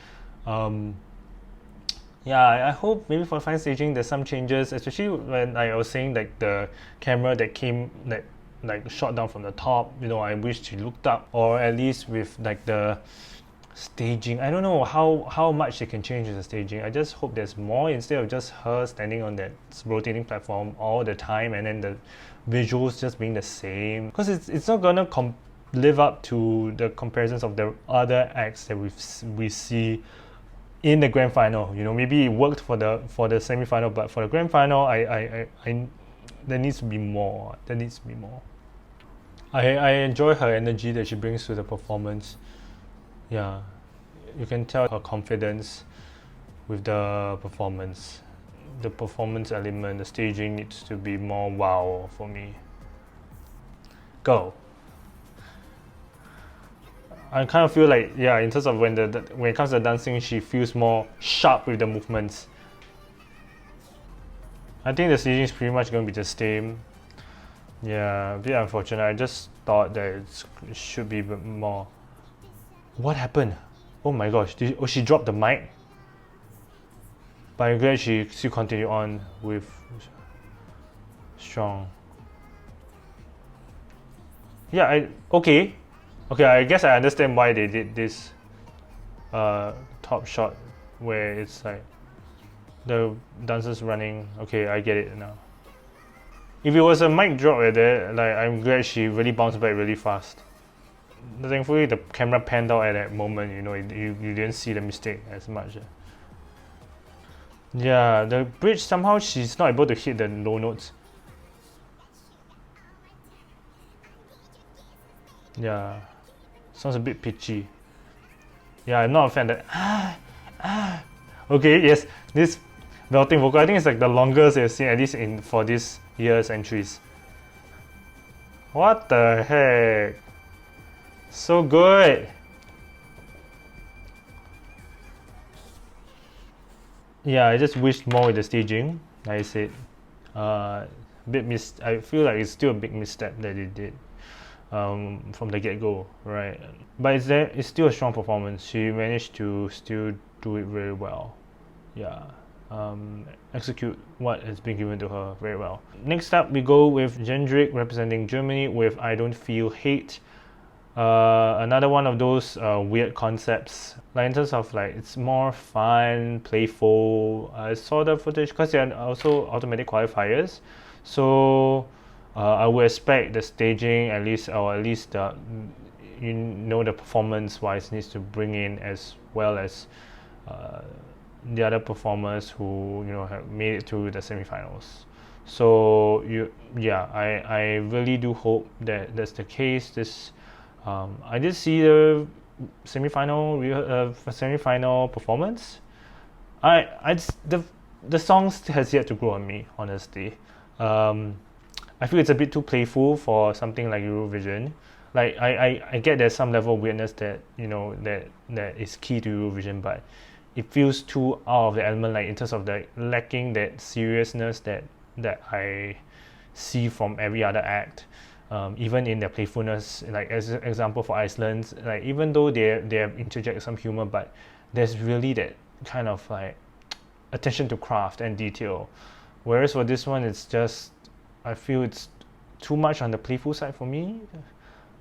I hope maybe for fine staging there's some changes, especially when I was saying like the camera that came like shot down from the top. I wish she looked up, or at least with like the staging. I don't know how much they can change with the staging. I just hope there's more instead of just her standing on that rotating platform all the time and then the visuals just being the same, because it's not gonna live up to the comparisons of the other acts that we see in the grand final. Maybe it worked for the semi-final, but for the grand final, I there needs to be more. I enjoy her energy that she brings to the performance. Yeah, you can tell her confidence with the performance. The performance element, the staging needs to be more wow for me. Go. I kind of feel like, in terms of when it comes to dancing, she feels more sharp with the movements. I think the staging is pretty much going to be the same. Yeah, a bit unfortunate. I just thought that it should be a bit more. What happened? Oh my gosh, she dropped the mic? But I'm glad she still continued on with strong. Yeah, okay, I guess I understand why they did this top shot where it's like the dancers running. Okay, I get it now. If it was a mic drop right there, like, I'm glad she really bounced back really fast. Thankfully, the camera panned out at that moment. You didn't see the mistake as much. Yeah, the bridge, somehow she's not able to hit the low notes. Yeah, sounds a bit pitchy. Yeah, I'm not a fan that Okay, yes, this belting vocal, I think it's like the longest I've seen, at least for this year's entries. What the heck? So good. Yeah, I just wished more with the staging. Like I said, I feel like it's still a big misstep that they did from the get-go, right? But it's still a strong performance. She managed to still do it very well. Yeah, execute what has been given to her very well. Next up, we go with Jendrik representing Germany with I Don't Feel Hate. Another one of those weird concepts, like in terms of like it's more fun, playful. I saw the footage because they are also automatic qualifiers, so I would expect the staging at least the the performance wise needs to bring in as well as the other performers who have made it to the semifinals. So I really do hope that that's the case. I did see the semi-final performance. The songs has yet to grow on me, honestly. I feel it's a bit too playful for something like Eurovision. Like I get there's some level of weirdness that that is key to Eurovision, but it feels too out of the element, like in terms of the lacking that seriousness that I see from every other act. Even in their playfulness, like as an example for Iceland, like even though they have interjected some humor, but there's really that kind of like attention to craft and detail. Whereas for this one, it's just, I feel it's too much on the playful side for me.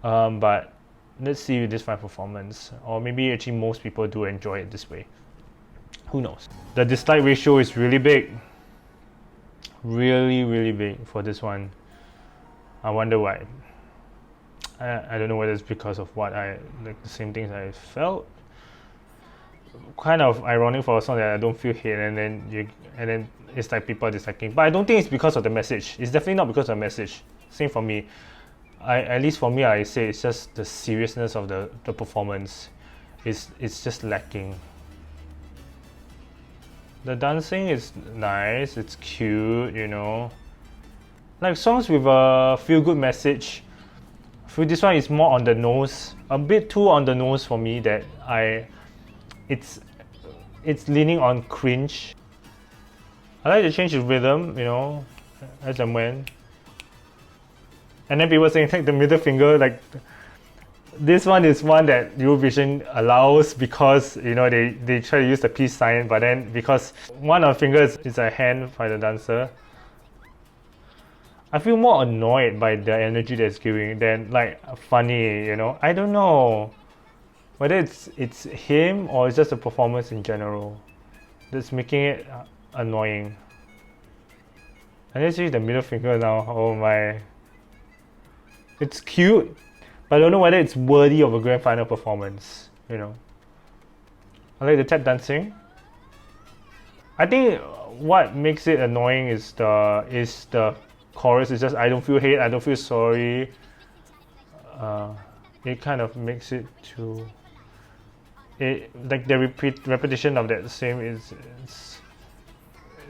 But let's see with this fine performance, or maybe actually most people do enjoy it this way. Who knows? The dislike ratio is really big, really big for this one. I wonder why. I don't know whether it's because of what the same things I felt. kind of ironic for a song that I don't feel hate, and then it's like people are disliking. But I don't think it's because of the message. It's definitely not because of the message. Same for me. At least for me, I say it's just the seriousness of the performance. It's just lacking. The dancing is nice. It's cute, you know. Like songs with a feel-good message. I feel this one is more on the nose, a bit too on the nose for me. It's leaning on cringe. I like to change the rhythm, you know, as and when. And then people saying like the middle finger, like this one is one that Eurovision allows because, you know, they try to use the peace sign, but then because one of the fingers is a hand by the dancer, I feel more annoyed by the energy that's giving than like funny, you know. I don't know whether it's him or it's just the performance in general that's making it annoying. And let's see the middle finger now. Oh my. It's cute, but I don't know whether it's worthy of a grand final performance, you know. I like the tap dancing. I think what makes it annoying is the chorus. It's just I don't feel hate, I don't feel sorry. It kind of makes it too. Like the repetition of that same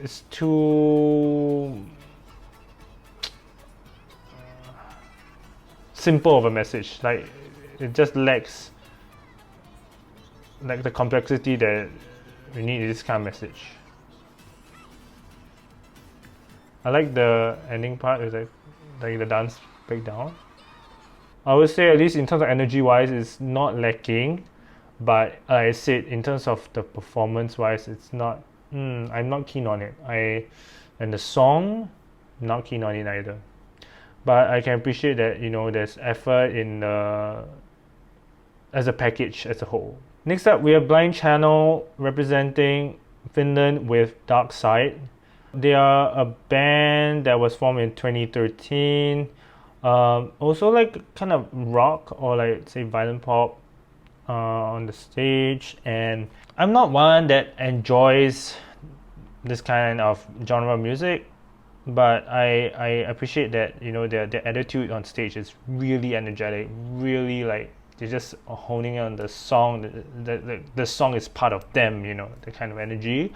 it's too simple of a message. Like it just lacks like the complexity that we need in this kind of message. I like the ending part. Is like the dance breakdown. I would say at least in terms of energy wise, it's not lacking, but like I said, in terms of the performance wise, it's not. I'm not keen on it. And the song, not keen on it either. But I can appreciate that, you know, there's effort in as a package as a whole. Next up, we have Blind Channel representing Finland with Dark Side. They are a band that was formed in 2013. Also like kind of rock or like say violent pop on the stage. And I'm not one that enjoys this kind of genre of music, but I appreciate that, you know, their attitude on stage is really energetic, really like they're just honing on the song. The song is part of them, you know, the kind of energy.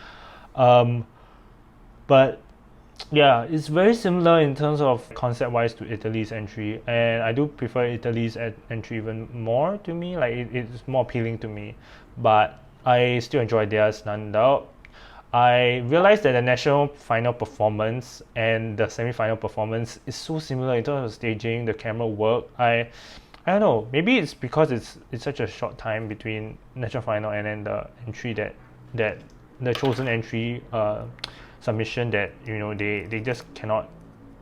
But yeah, it's very similar in terms of concept-wise to Italy's entry, and I do prefer Italy's entry even more to me. Like it's more appealing to me, but I still enjoy theirs, none doubt. I realized that the national final performance and the semi-final performance is so similar in terms of staging, the camera work. I don't know. Maybe it's because it's such a short time between national final and then the entry that the chosen entry submission that, you know, they just cannot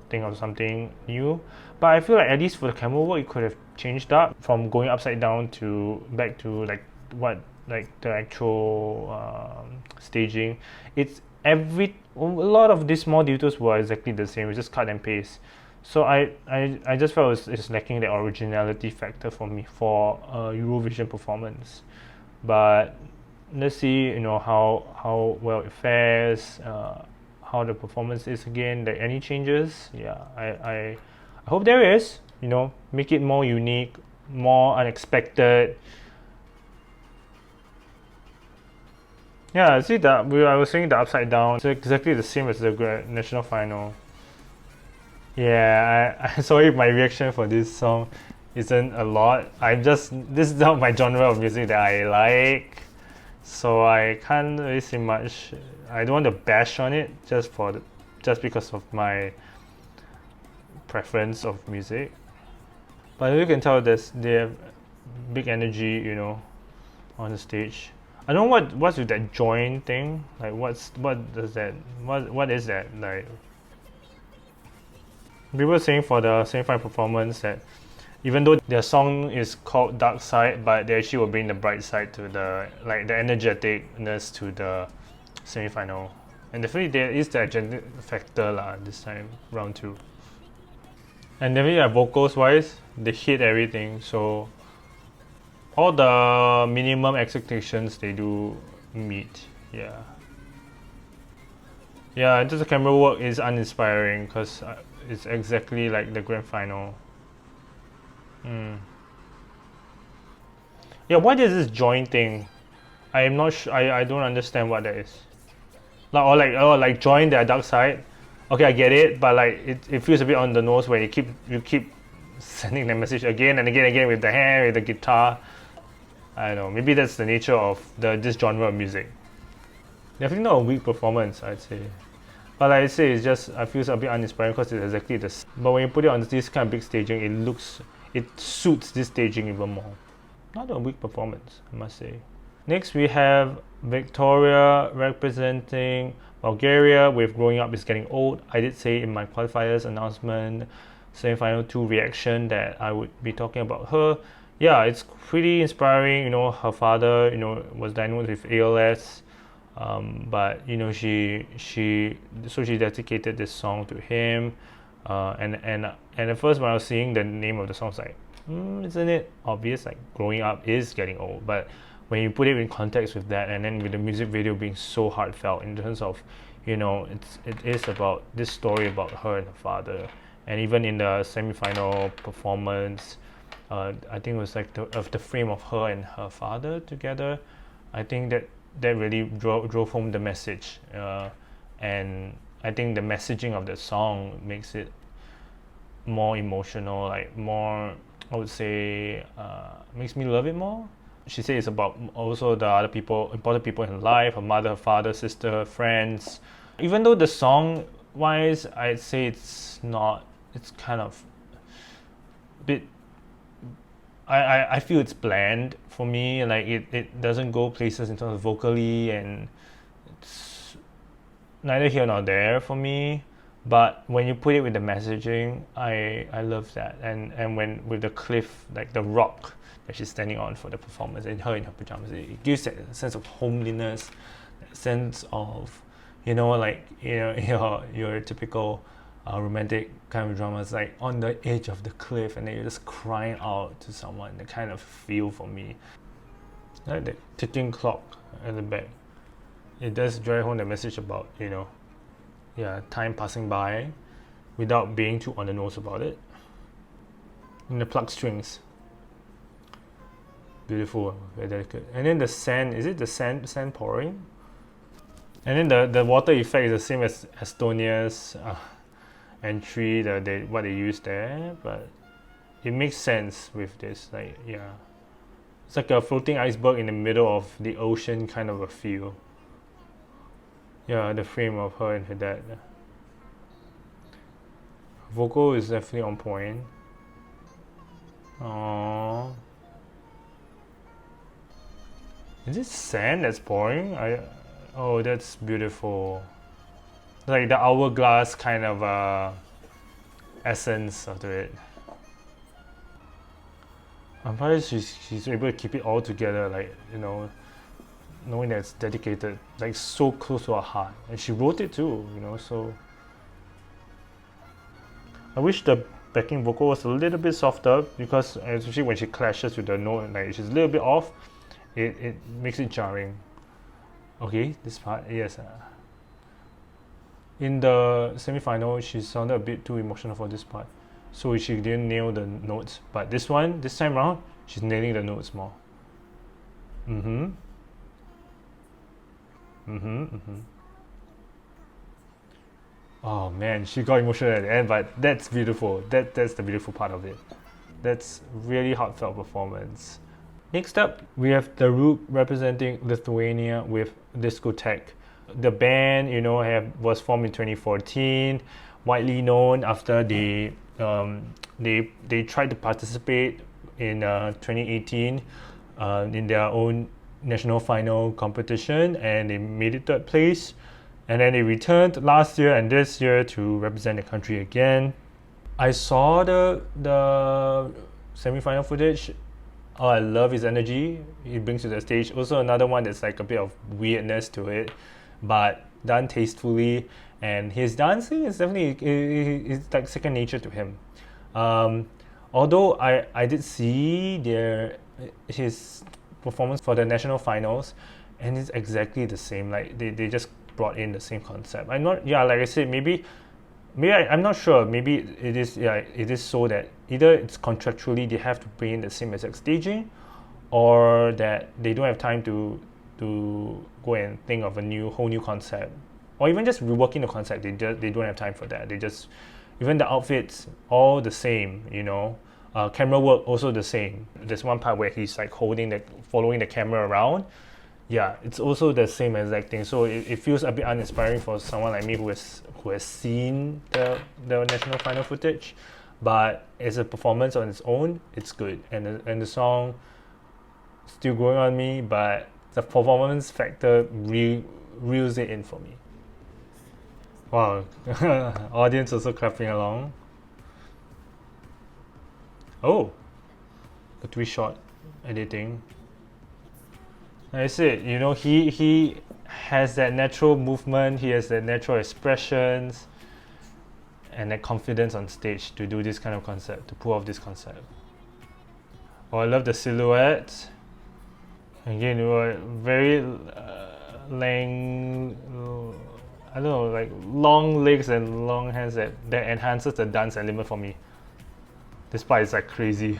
think of something new. But I feel like at least for the camera work, it could have changed up from going upside down to back to like what like the actual staging. It's a lot of these small details were exactly the same. It's just cut and paste. So I just felt it's lacking the originality factor for me for a Eurovision performance. But let's see, you know, how well it fares, how the performance is again. Like any changes, yeah, I hope there is. You know, make it more unique, more unexpected. Yeah, see that I was saying the upside down. It's exactly the same as the national final. Yeah, I sorry, my reaction for this song isn't a lot. This is not my genre of music that I like, so I can't really say much. I don't want to bash on it just because of my preference of music. But you can tell they have big energy, you know, on the stage. I don't know what's with that join thing. Like what is that like? People were saying for the semi-final performance that even though their song is called Dark Side, but they actually will bring the bright side to the energeticness to the semi-final. And definitely there is the agenda factor this time, round 2. And definitely vocals wise, they hit everything. So all the minimum expectations they do meet. Yeah. Yeah, just the camera work is uninspiring because it's exactly like the grand final. Yeah, what is this join thing? I am not sure. I don't understand what that is. Like join their dark side. Okay, I get it, but like it feels a bit on the nose when you keep sending the message again and again with the hand, with the guitar. I don't know. Maybe that's the nature of this genre of music. Definitely not a weak performance, I'd say. But like I say, it's just I feel a bit uninspiring because it's exactly this. But when you put it on this kind of big staging, it suits this staging even more. Not a weak performance, I must say. Next we have Victoria representing Bulgaria with Growing Up is Getting Old. I did say in my qualifiers announcement, semi-final 2 reaction that I would be talking about her. Yeah, it's pretty inspiring. You know, her father, was diagnosed with ALS, but she dedicated this song to him. And at first when I was seeing the name of the song, I was like, isn't it obvious? Like growing up is getting old, but when you put it in context with that, and then with the music video being so heartfelt in terms of, it is about this story about her and her father, and even in the semi-final performance, I think it was like the frame of her and her father together. I think that really drove home the message, and I think the messaging of the song makes it more emotional, like more, I would say, makes me love it more. She says it's about also the other people, important people in her life, her mother, her father, sister, her friends. Even though the song wise, I'd say it's kind of a bit, I feel it's bland for me. Like it doesn't go places in terms of vocally, and it's neither here nor there for me. But when you put it with the messaging, I love that. And when with the cliff, like the rock that she's standing on for the performance, and her in her pajamas, it gives that sense of homeliness, that sense of, your typical romantic kind of dramas, like on the edge of the cliff, and then you're just crying out to someone. The kind of feel for me, like the ticking clock at the back. It does drive home the message about time passing by without being too on the nose about it. And the plucked strings, beautiful, very delicate. And then the sand, is it the sand pouring? And then the water effect is the same as Estonia's entry, what they used there, but it makes sense with this. Like, yeah, it's like a floating iceberg in the middle of the ocean kind of a feel. Yeah, the frame of her and her dad. Vocal is definitely on point. Aww. Is it sand that's pouring? Oh, that's beautiful. Like the hourglass kind of essence of it. I'm surprised she's able to keep it all together, like, knowing that it's dedicated, like so close to her heart. And she wrote it too, so I wish the backing vocal was a little bit softer, because especially when she clashes with the note, like she's a little bit off, it makes it jarring. Okay, this part, yes. In the semi-final, she sounded a bit too emotional for this part, so she didn't nail the notes. But this time around, she's nailing the notes more. Oh man, she got emotional at the end, but that's beautiful. That's the beautiful part of it. That's really heartfelt performance. Next up, we have the Rook representing Lithuania with Discotheque. The band, was formed in 2014, widely known after they tried to participate in 2018 in their own national final competition, and they made it third place. And then they returned last year and this year to represent the country again. I saw the semi-final footage. Oh, I love his energy he brings to the stage. Also another one that's like a bit of weirdness to it, but done tastefully. And his dancing is definitely it's like second nature to him. Although I did see his performance for the national finals, and it's exactly the same. Like they just brought in the same concept. I'm not, yeah, like I said, maybe I'm not sure. Maybe it is, yeah, it is so that either it's contractually they have to bring in the same exact staging, or that they don't have time to go and think of a whole new concept, or even just reworking the concept. They don't have time for that. They just, even the outfits all the same, you know. Camera work also the same. There's one part where he's like following the camera around. Yeah, it's also the same exact thing. So it feels a bit uninspiring for someone like me who has seen the national final footage. But as a performance on its own, it's good. And the song still growing on me, but the performance factor reels it in for me. Wow, audience also clapping along. Oh, the 3-shot editing. Like I said, you know, he has that natural movement, he has that natural expressions, and that confidence on stage to do this kind of concept, to pull off this concept. Oh, I love the silhouette. Again, very I don't know, like long legs and long hands that enhances the dance element for me. This part is like crazy.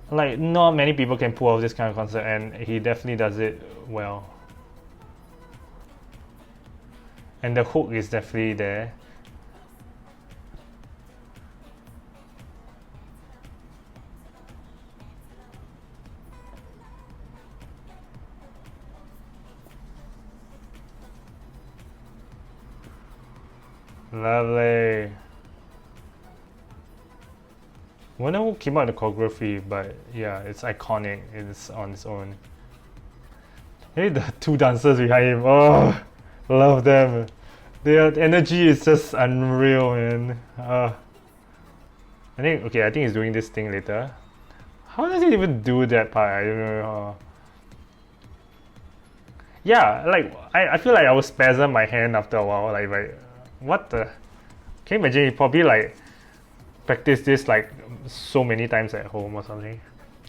Like, not many people can pull off this kind of concept, and he definitely does it well. And the hook is definitely there. Lovely. I wonder who came out with the choreography, but yeah, it's iconic. It's on its own. Hey, the 2 dancers behind him. Oh, love them. Their energy is just unreal, man. I think he's doing this thing later. How does he even do that part? I don't know. Yeah, like I feel like I will spasm my hand after a while. Like what the? Can you imagine? He probably like practice this like so many times at home or something.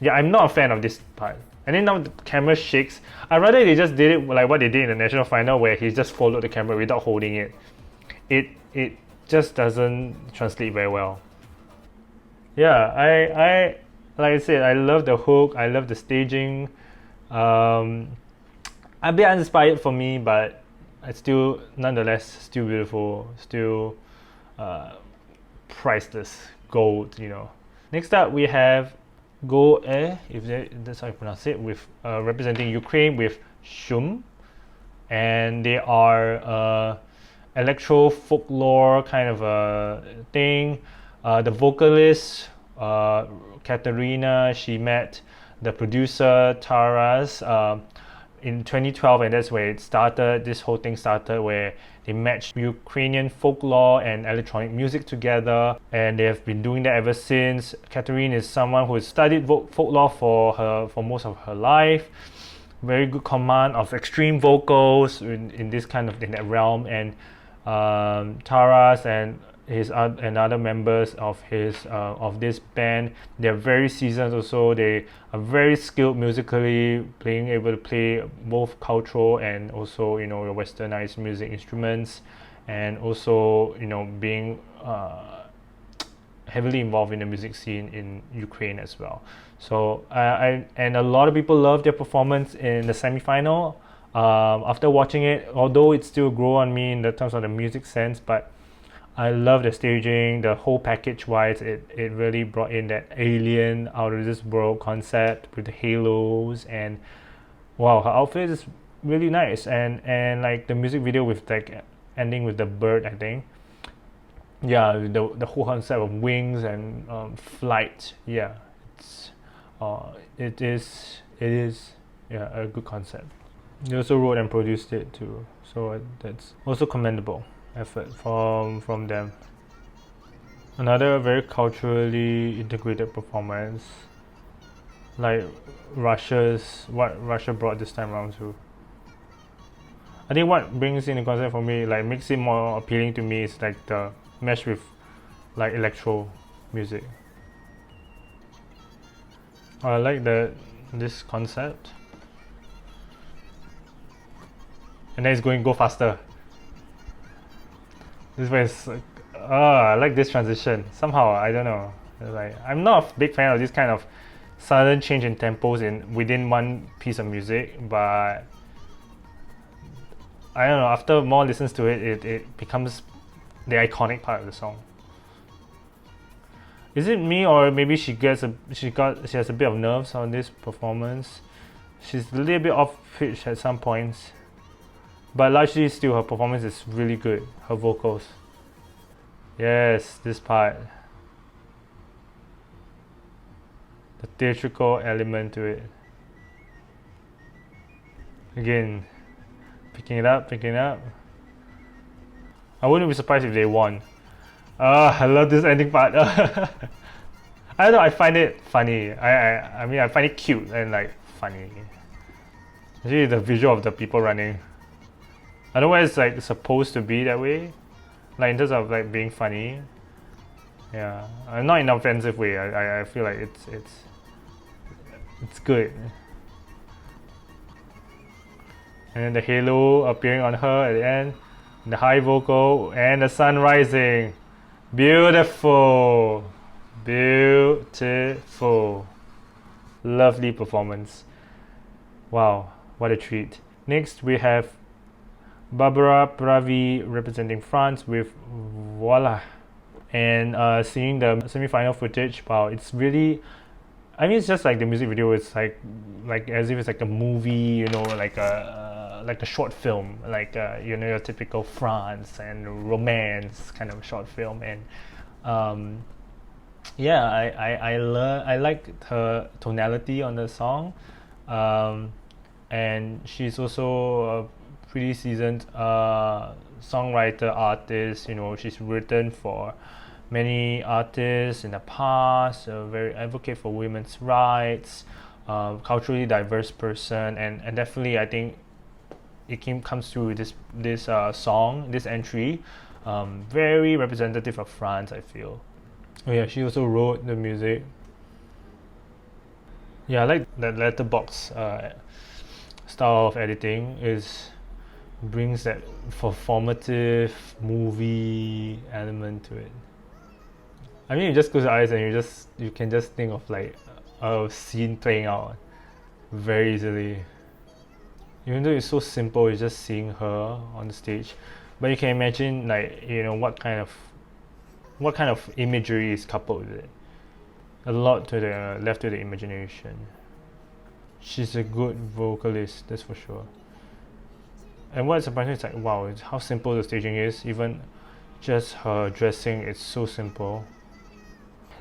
Yeah, I'm not a fan of this part. And then now the camera shakes. I'd rather they just did it like what they did in the national final, where he just followed the camera without holding it. It just doesn't translate very well. Yeah, I like I said, I love the hook. I love the staging. A bit uninspired for me, but it's still nonetheless still beautiful, still priceless gold, you know. Next up we have Go if that's how you pronounce it, with representing Ukraine with Shum, and they are electro folklore kind of a thing. The vocalist Katerina, she met the producer Taras in 2012, and that's where it started. This whole thing started, where they matched Ukrainian folklore and electronic music together, and they have been doing that ever since. Katerina is someone who has studied folklore for most of her life. Very good command of extreme vocals in that realm, and Taras and other members of this band, they're very seasoned also. They are very skilled musically, able to play both cultural and also, you know, westernized music instruments, and also, you know, being heavily involved in the music scene in Ukraine as well. So and a lot of people love their performance in the semi-final. After watching it, although it still grew on me in the terms of the music sense, but I love the staging, the whole package wise. It really brought in that alien out of this world concept with the halos, and wow, her outfit is really nice, and like the music video with like ending with the bird, I think. Yeah, the whole concept of wings and flight. Yeah, it is yeah, a good concept. They also wrote and produced it too, so that's also commendable effort from them. Another very culturally integrated performance, like what Russia brought this time around too. I think what brings in the concept for me, like makes it more appealing to me, is like the mesh with like electro music. I like this concept. and then it's going go faster. This way is I like this transition. Somehow, I don't know. Like, I'm not a big fan of this kind of sudden change in tempos within one piece of music, but I don't know, after more listens to it, it becomes the iconic part of the song. Is it me, or maybe she has a bit of nerves on this performance? She's a little bit off pitch at some points, but largely still her performance is really good. Her vocals. Yes, this part. The theatrical element to it. Again, picking it up. I wouldn't be surprised if they won. I love this ending part. I don't know, I find it funny. I mean, I find it cute and like funny. Actually, the visual of the people running. I don't know why it's like supposed to be that way. Like in terms of like being funny. Yeah, not in an offensive way. I feel like it's good. And then the halo appearing on her at the end, the high vocal, and the sun rising. Beautiful. Lovely performance. Wow, what a treat. Next we have Barbara Pravi representing France with Voilà. And seeing the semi-final footage, wow, it's really, I mean, it's just like the music video. It's like as if it's like a movie, you know, like a short film, like you know, your typical France and romance kind of short film. And yeah, I liked her tonality on the song, and she's also a pretty seasoned songwriter, artist. You know, she's written for many artists in the past, a very advocate for women's rights, culturally diverse person, and definitely I think it comes through this song, this entry, very representative of France, I feel. Oh yeah, she also wrote the music. Yeah, I like that letterbox style of editing. Brings that performative movie element to it. I mean, you just close your eyes and you can just think of like a scene playing out very easily. Even though it's so simple, it's just seeing her on the stage, but you can imagine, like, you know, what kind of imagery is coupled with it. A lot to the left to the imagination. She's a good vocalist, that's for sure. And what's surprising is like, wow, it's how simple the staging is. Even just her dressing, it's so simple.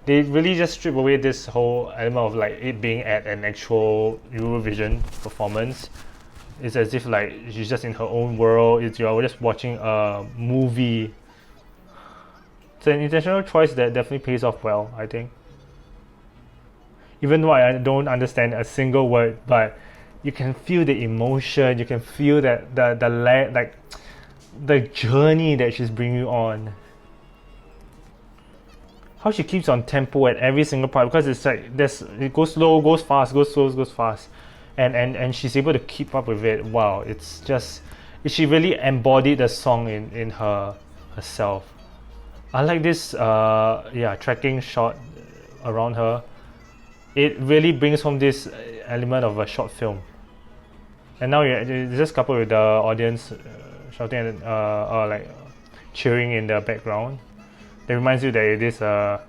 They really just strip away this whole element of like it being at an actual Eurovision performance. It's as if like she's just in her own world. You're just watching a movie. It's an intentional choice that definitely pays off well, I think. Even though I don't understand a single word, but you can feel the emotion. You can feel that the journey that she's bringing you on. How she keeps on tempo at every single part, because it's like it goes slow, goes fast, goes slow, goes fast, and she's able to keep up with it. Wow, it's just, she really embodied the song in herself. I like this tracking shot around her. It really brings home this element of a short film. And now it's just coupled with the audience shouting or like cheering in the background. It reminds you that it is a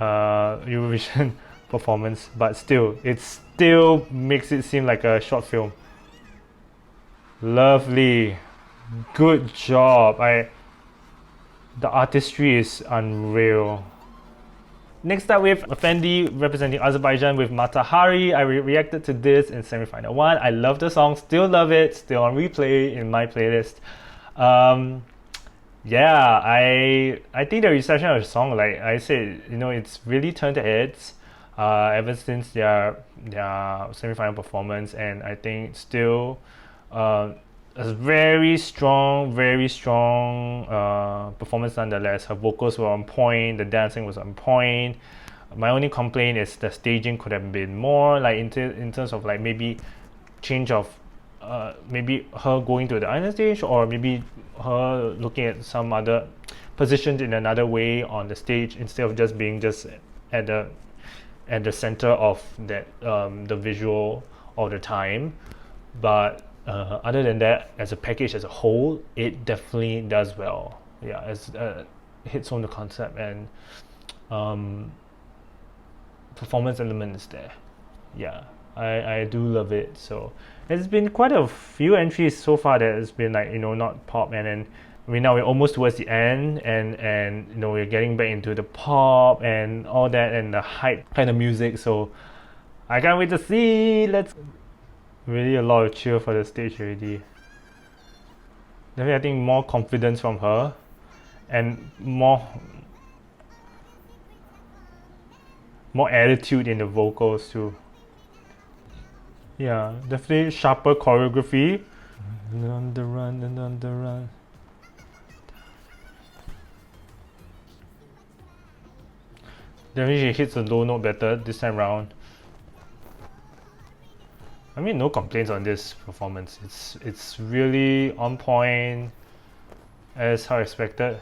Eurovision performance, but still, it still makes it seem like a short film. Lovely, good job. The artistry is unreal. Next up, we have Effendi representing Azerbaijan with Mata Hari. I reacted to this in semi-final 1. I love the song, still love it, still on replay in my playlist. Yeah, I think the reception of the song, like I said, you know, it's really turned heads ever since their semi-final performance, and I think still a very strong performance nonetheless. Her vocals were on point, the dancing was on point. My only complaint is the staging could have been more, like in terms of like maybe change of maybe her going to the island stage, or maybe her looking at some other positioned in another way on the stage instead of just being just at the center of that the visual all the time. But other than that, as a package as a whole, it definitely does well. Yeah, as hits on the concept, and performance element is there. Yeah, I do love it. So there's been quite a few entries so far that has been like, not pop, and then now we're almost towards the end, and we're getting back into the pop and all that, and the hype kind of music. So I can't wait to see. Let's really a lot of cheer for the stage already. Definitely, I think more confidence from her, and more attitude in the vocals too. Yeah, definitely sharper choreography. On the run and on the run. Definitely she hits the low note better this time round. I mean, no complaints on this performance. It's really on point, as how expected.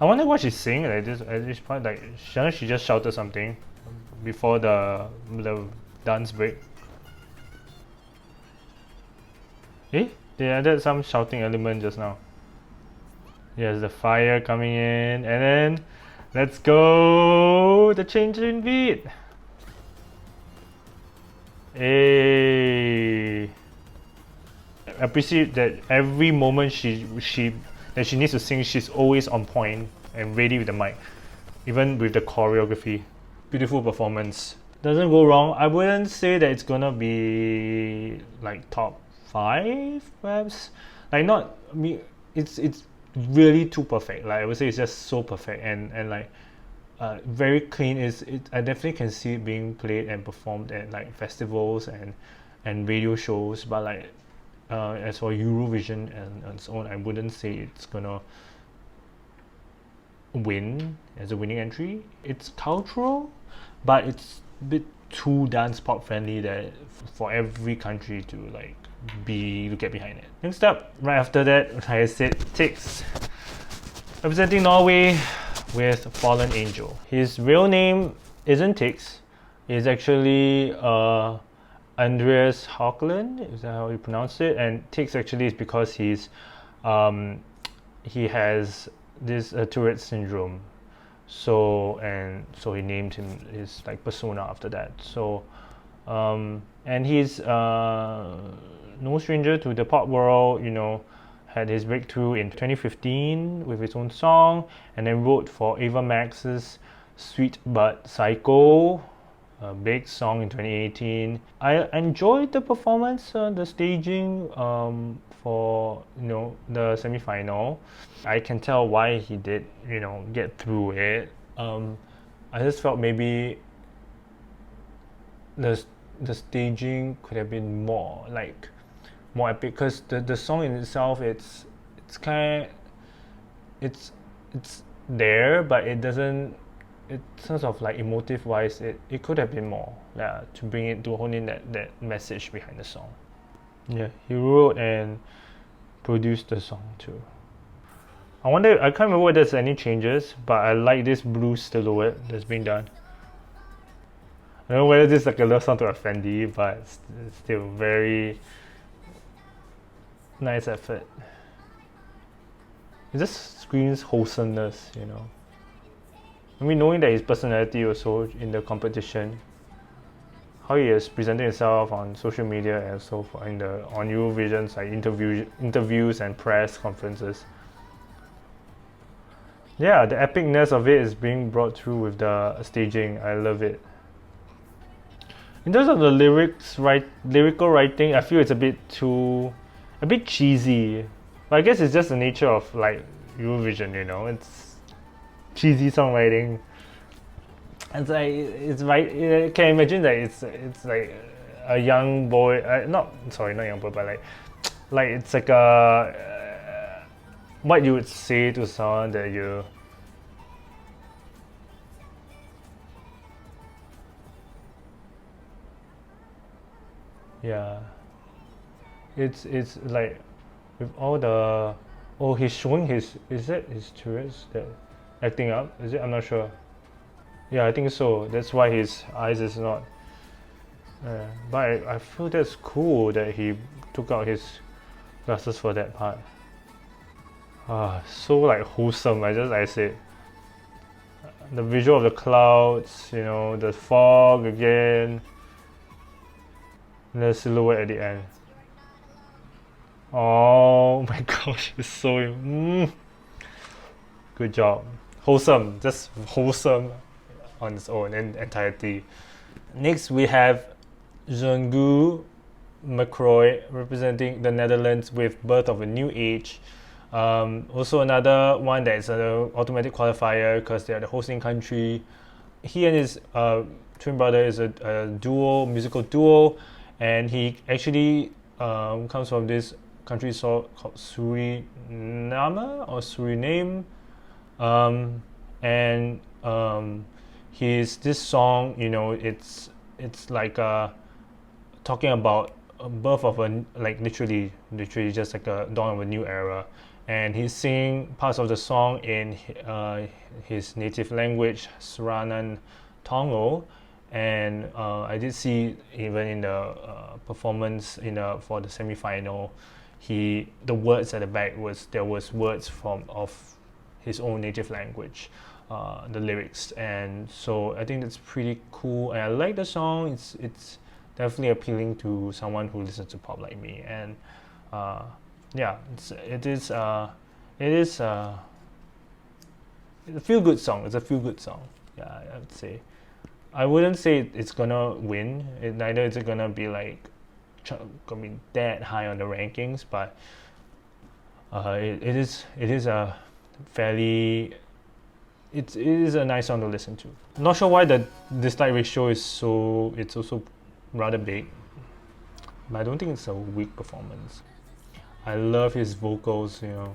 I wonder what she's saying at this point. Like, she just shouted something before the dance break. They added some shouting element just now. Yes, the fire coming in, and then let's go, the change in beat. Hey, I appreciate that every moment she needs to sing, she's always on point and ready with the mic, even with the choreography. Beautiful performance. Doesn't go wrong. I wouldn't say that it's gonna be like top 5, perhaps. Like, not me. It's really too perfect. Like, I would say it's just so perfect, and like very clean. I definitely can see it being played and performed at like festivals and radio shows. But like as for Eurovision and so on, I wouldn't say it's gonna win as a winning entry. It's cultural, but it's a bit too dance pop friendly that for every country to like get behind it. Next up, right after that, like I said, Tix, representing Norway with Fallen Angel. His real name isn't Tix. It's actually Andreas Haukeland, is that how you pronounce it? And Tix actually is because he has this Tourette syndrome. So he named him his like persona after that. So and he's no stranger to the pop world. Had his breakthrough in 2015 with his own song, and then wrote for Ava Max's Sweet But Psycho, a big song in 2018. I enjoyed the performance, the staging for the semi-final. I can tell why he did get through it. I just felt maybe the staging could have been more epic, because the song in itself, it's there, but it doesn't, in terms of like emotive wise, it could have been more, to bring it, to hone in that message behind the song. Yeah, he wrote and produced the song too. I can't remember whether there's any changes, but I like this blue silhouette that's being done. I don't know whether this is like a love song to Effendi, but it's still very nice effort. It just screams wholesomeness, I mean, knowing that his personality also in the competition, how he has presented himself on social media and so on Eurovision's like interviews and press conferences. Yeah, the epicness of it is being brought through with the staging. I love it. In terms of the lyrical writing, I feel it's a bit cheesy. But I guess it's just the nature of like Eurovision, it's cheesy songwriting. It's like I can imagine that it's like a young boy, not young boy, but like it's like what you would say to someone that you Yeah, it's like with all the, oh, he's showing his, is that his tourists that acting up? Is it? I'm not sure. Yeah, I think so. That's why his eyes is not. But I feel that's cool that he took out his glasses for that part. So like wholesome. I said, the visual of the clouds, you know, the fog again, and the silhouette at the end. Oh my gosh, it's so good job. Wholesome, just wholesome on its own in entirety. Next we have Zongu McCroy representing the Netherlands with Birth of a New Age. Also another one that is an automatic qualifier because they are the hosting country. He and his twin brother is a duo, musical duo, and he actually comes from this country called Suriname or Suriname, and his this song, you know, it's like talking about a birth of a, like literally just like a dawn of a new era, and he's singing parts of the song in his native language, Seranan Tongo, and I did see even in the performance for the semi-final, the words at the back there was words of his own native language, the lyrics, and so I think that's pretty cool, and I like the song. It's definitely appealing to someone who listens to pop like me, and yeah, it is a feel-good song. It's a feel-good song. Yeah, I would say. I wouldn't say it's gonna win. Neither is it gonna be like gonna be that high on the rankings, but it is a fairly. It is a nice song to listen to. I'm not sure why the dislike ratio is so. It's also rather big, but I don't think it's a weak performance. I love his vocals, you know,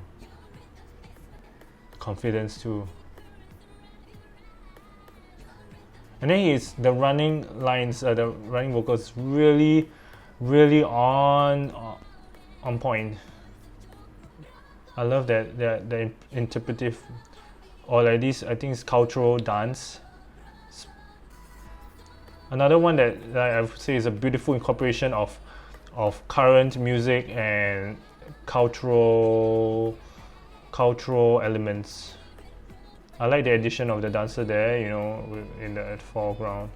confidence too. And then the running lines, the running vocals, really on point. I love that the interpretive, or at least I think it's cultural dance. Another one that I would say is a beautiful incorporation of current music and cultural elements. I like the addition of the dancer there, you know, in the foreground.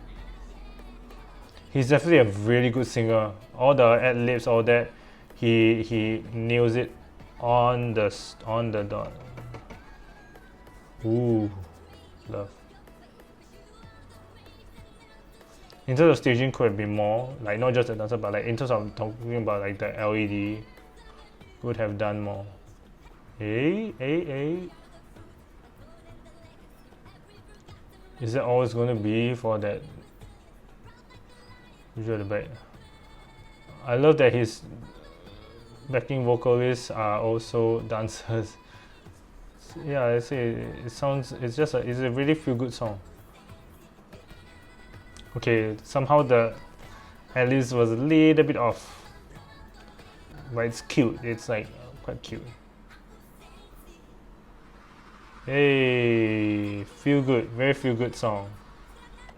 He's definitely a really good singer. All the ad libs, all that, he nails it on the dot. Ooh, love. In terms of staging, could have been more, like not just the dancer, but like in terms of talking about like the LED, could have done more. Hey. Is that always going to be for that visual debate? I love that his backing vocalists are also dancers. Yeah, I say it's a really feel good song. Okay, somehow the at least was a little bit off, but it's cute. It's like quite cute. Hey, feel good, very feel good song.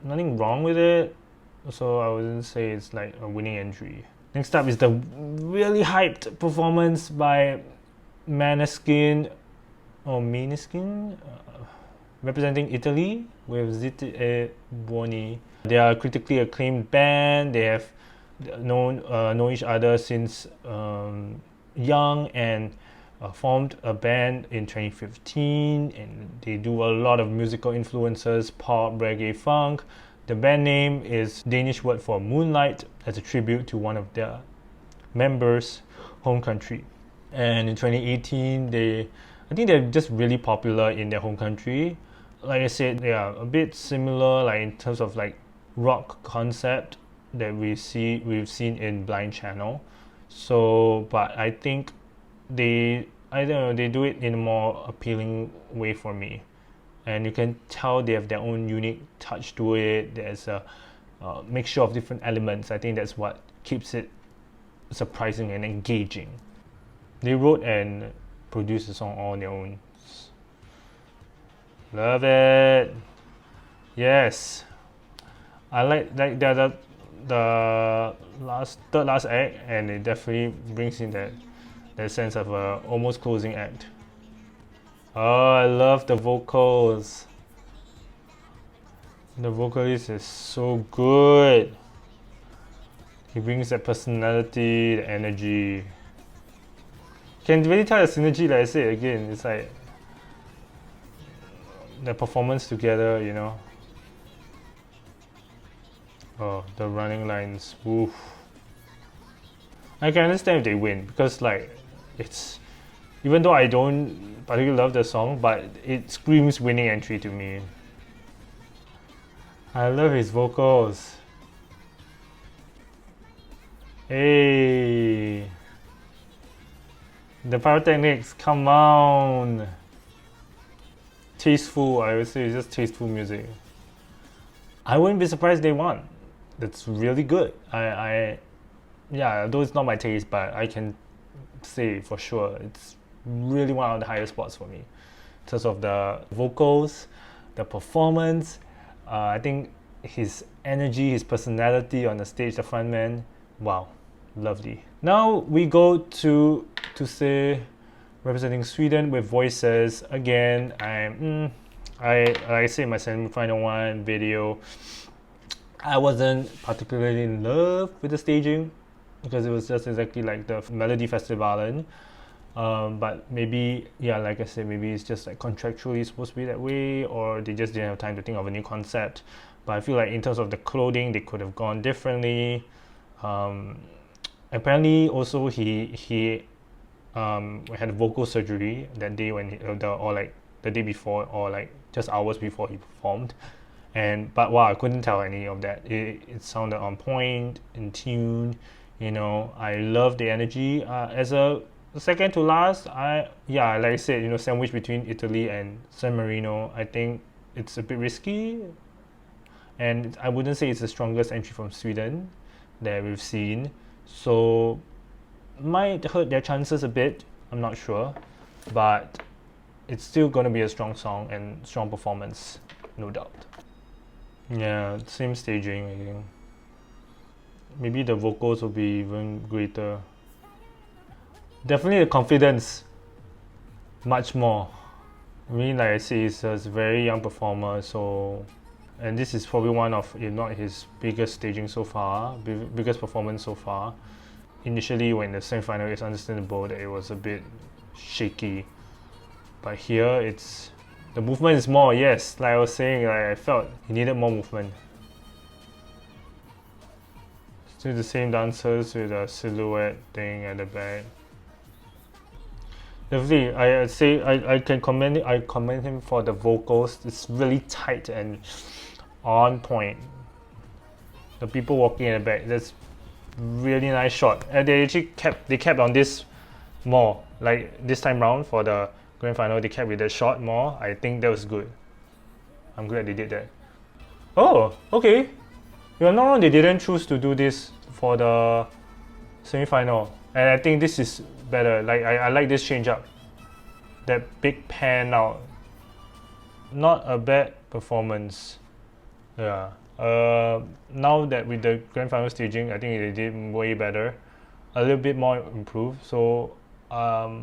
Nothing wrong with it, so I wouldn't say it's like a winning entry. Next up is the really hyped performance by Måneskin representing Italy with Zitti e Buoni. They are a critically acclaimed band. They have known each other since young, and formed a band in 2015, and they do a lot of musical influences, pop, reggae, funk. The band name is Danish word for moonlight, as a tribute to one of their members' home country. And in 2018, I think they're just really popular in their home country. Like I said, they are a bit similar, like in terms of like rock concept that we've seen in Blind Channel. So, but I think they do it in a more appealing way for me, and you can tell they have their own unique touch to it. There's a mixture of different elements. I think that's what keeps it surprising and engaging. They wrote and produced the song all on their own. Love it. Yes, I like the third last act, and it definitely brings in that sense of a almost closing act. Oh, I love the vocals. The vocalist is so good. He brings that personality, the energy. Can really tell the synergy, like I said again. It's like the performance together, you know. Oh, the running lines. Oof. I can understand if they win because, like, it's, even though I don't particularly love the song, but it screams winning entry to me. I love his vocals. Hey, the pyrotechnics, come on. Tasteful, I would say it's just tasteful music. I wouldn't be surprised they won. That's really good. Yeah, though it's not my taste, but I can say for sure it's really one of the highest spots for me. In terms of the vocals, the performance, I think his energy, his personality on the stage, the frontman, wow, lovely. Now we go to say representing Sweden with Voices. Again, I say in my semi-final one video, I wasn't particularly in love with the staging because it was just exactly like the Melody Festivalen. But maybe, yeah, like I said, maybe it's just like contractually supposed to be that way, or they just didn't have time to think of a new concept. But I feel like in terms of the clothing, they could have gone differently. Apparently, also he had vocal surgery that day when or like the day before, or like just hours before he performed. But wow, I couldn't tell any of that. It sounded on point, in tune. You know, I love the energy. As a second to last, like I said, you know, sandwich between Italy and San Marino. I think it's a bit risky, and I wouldn't say it's the strongest entry from Sweden that we've seen. So might hurt their chances a bit. I'm not sure, but it's still going to be a strong song and strong performance, no doubt. Yeah, same staging, I think. Maybe the vocals will be even greater. Definitely the confidence, much more. I mean, like I say, he's a very young performer, so, and this is probably one of, if not his biggest staging so far, biggest performance so far. Initially, when the semi-final, it's understandable that it was a bit shaky, but here the movement is more. Yes, like I was saying, like I felt he needed more movement. Still the same dancers with a silhouette thing at the back. Definitely, I say I can commend him for the vocals. It's really tight and on point. The people walking in the back, that's really nice shot. And they actually kept on this more. Like this time round for the grand final, they kept with the shot more. I think that was good. I'm glad they did that. Oh, okay. You're not wrong, they didn't choose to do this for the semi-final. And I think this is better. Like I like this change up. That big pan out. Not a bad performance. Yeah. Now that with the grand final staging, I think they did way better. A little bit more improved. So I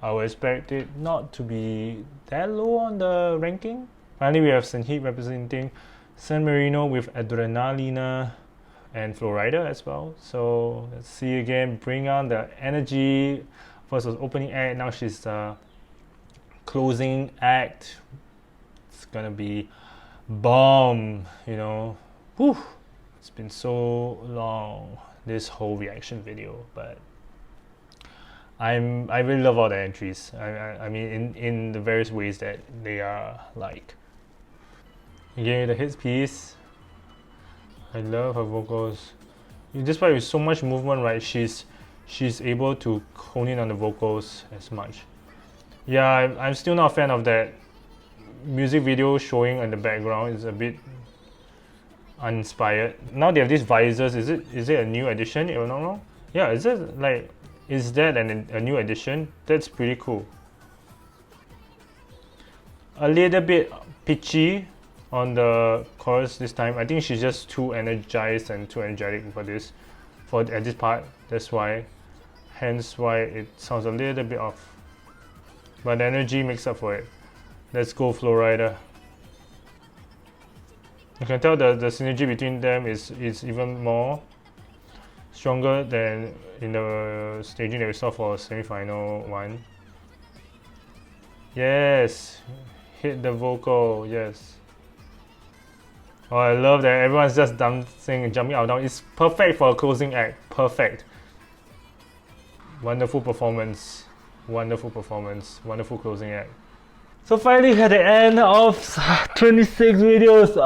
would expect it not to be that low on the ranking. Finally, we have St. representing San Marino with Adrenalina and Florida as well. So let's see again, bring on the energy. First was opening act, now she's the closing act. It's gonna be bomb, you know. Whew. It's been so long, this whole reaction video, but I really love all the entries. I mean in the various ways that they are like. Again, the hits piece. I love her vocals. Despite with so much movement, right? She's able to hone in on the vocals as much. Yeah, I'm still not a fan of that music video showing in the background. It's a bit uninspired. Now they have these visors. Is it a new addition? If I'm not wrong. Yeah, is that a new addition? That's pretty cool. A little bit pitchy on the chorus this time. I think she's just too energized and too energetic for this, at this part. That's why, hence why it sounds a little bit off. But the energy makes up for it. Let's go, Flowrider. You can tell the synergy between them is even more stronger than in the staging that we saw for semi-final 1. Yes, hit the vocal, yes. Oh, I love that everyone's just dancing and jumping up and down. It's perfect for a closing act, perfect. Wonderful performance, wonderful performance, wonderful closing act. So finally at the end of 26 videos,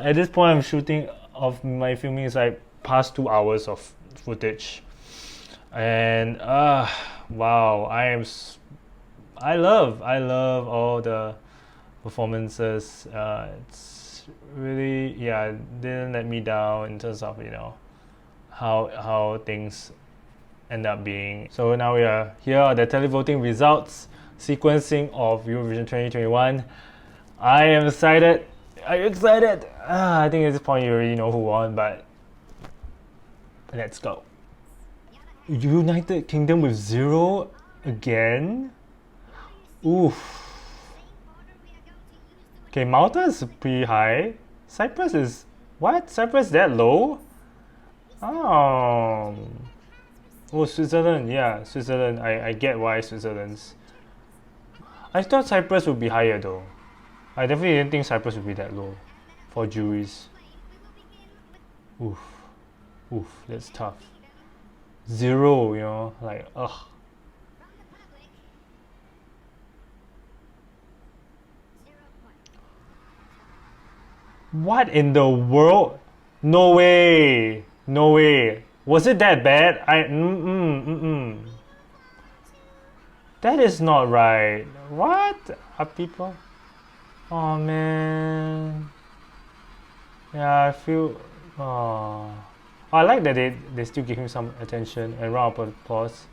at this point I'm shooting of my filming is like past 2 hours of footage. And wow, I love all the performances. It's really, yeah, didn't let me down in terms of, you know, how things end up being. So now here are the televoting results, sequencing of Eurovision 2021. I am excited. Are you excited? I think at this point you already know who won, but let's go. United Kingdom with 0 again? Oof. Okay, Malta is pretty high. Cyprus is... What? Cyprus that low? Oh, Switzerland. Yeah, Switzerland. I get why Switzerland's... I thought Cyprus would be higher though. I definitely didn't think Cyprus would be that low for juries. Oof. Oof, that's tough. 0, you know, like, ugh. What in the world? No way. No way. Was it that bad? That is not right. What are people? Oh man. Yeah, I feel. Oh. I like that they still give him some attention and round of applause.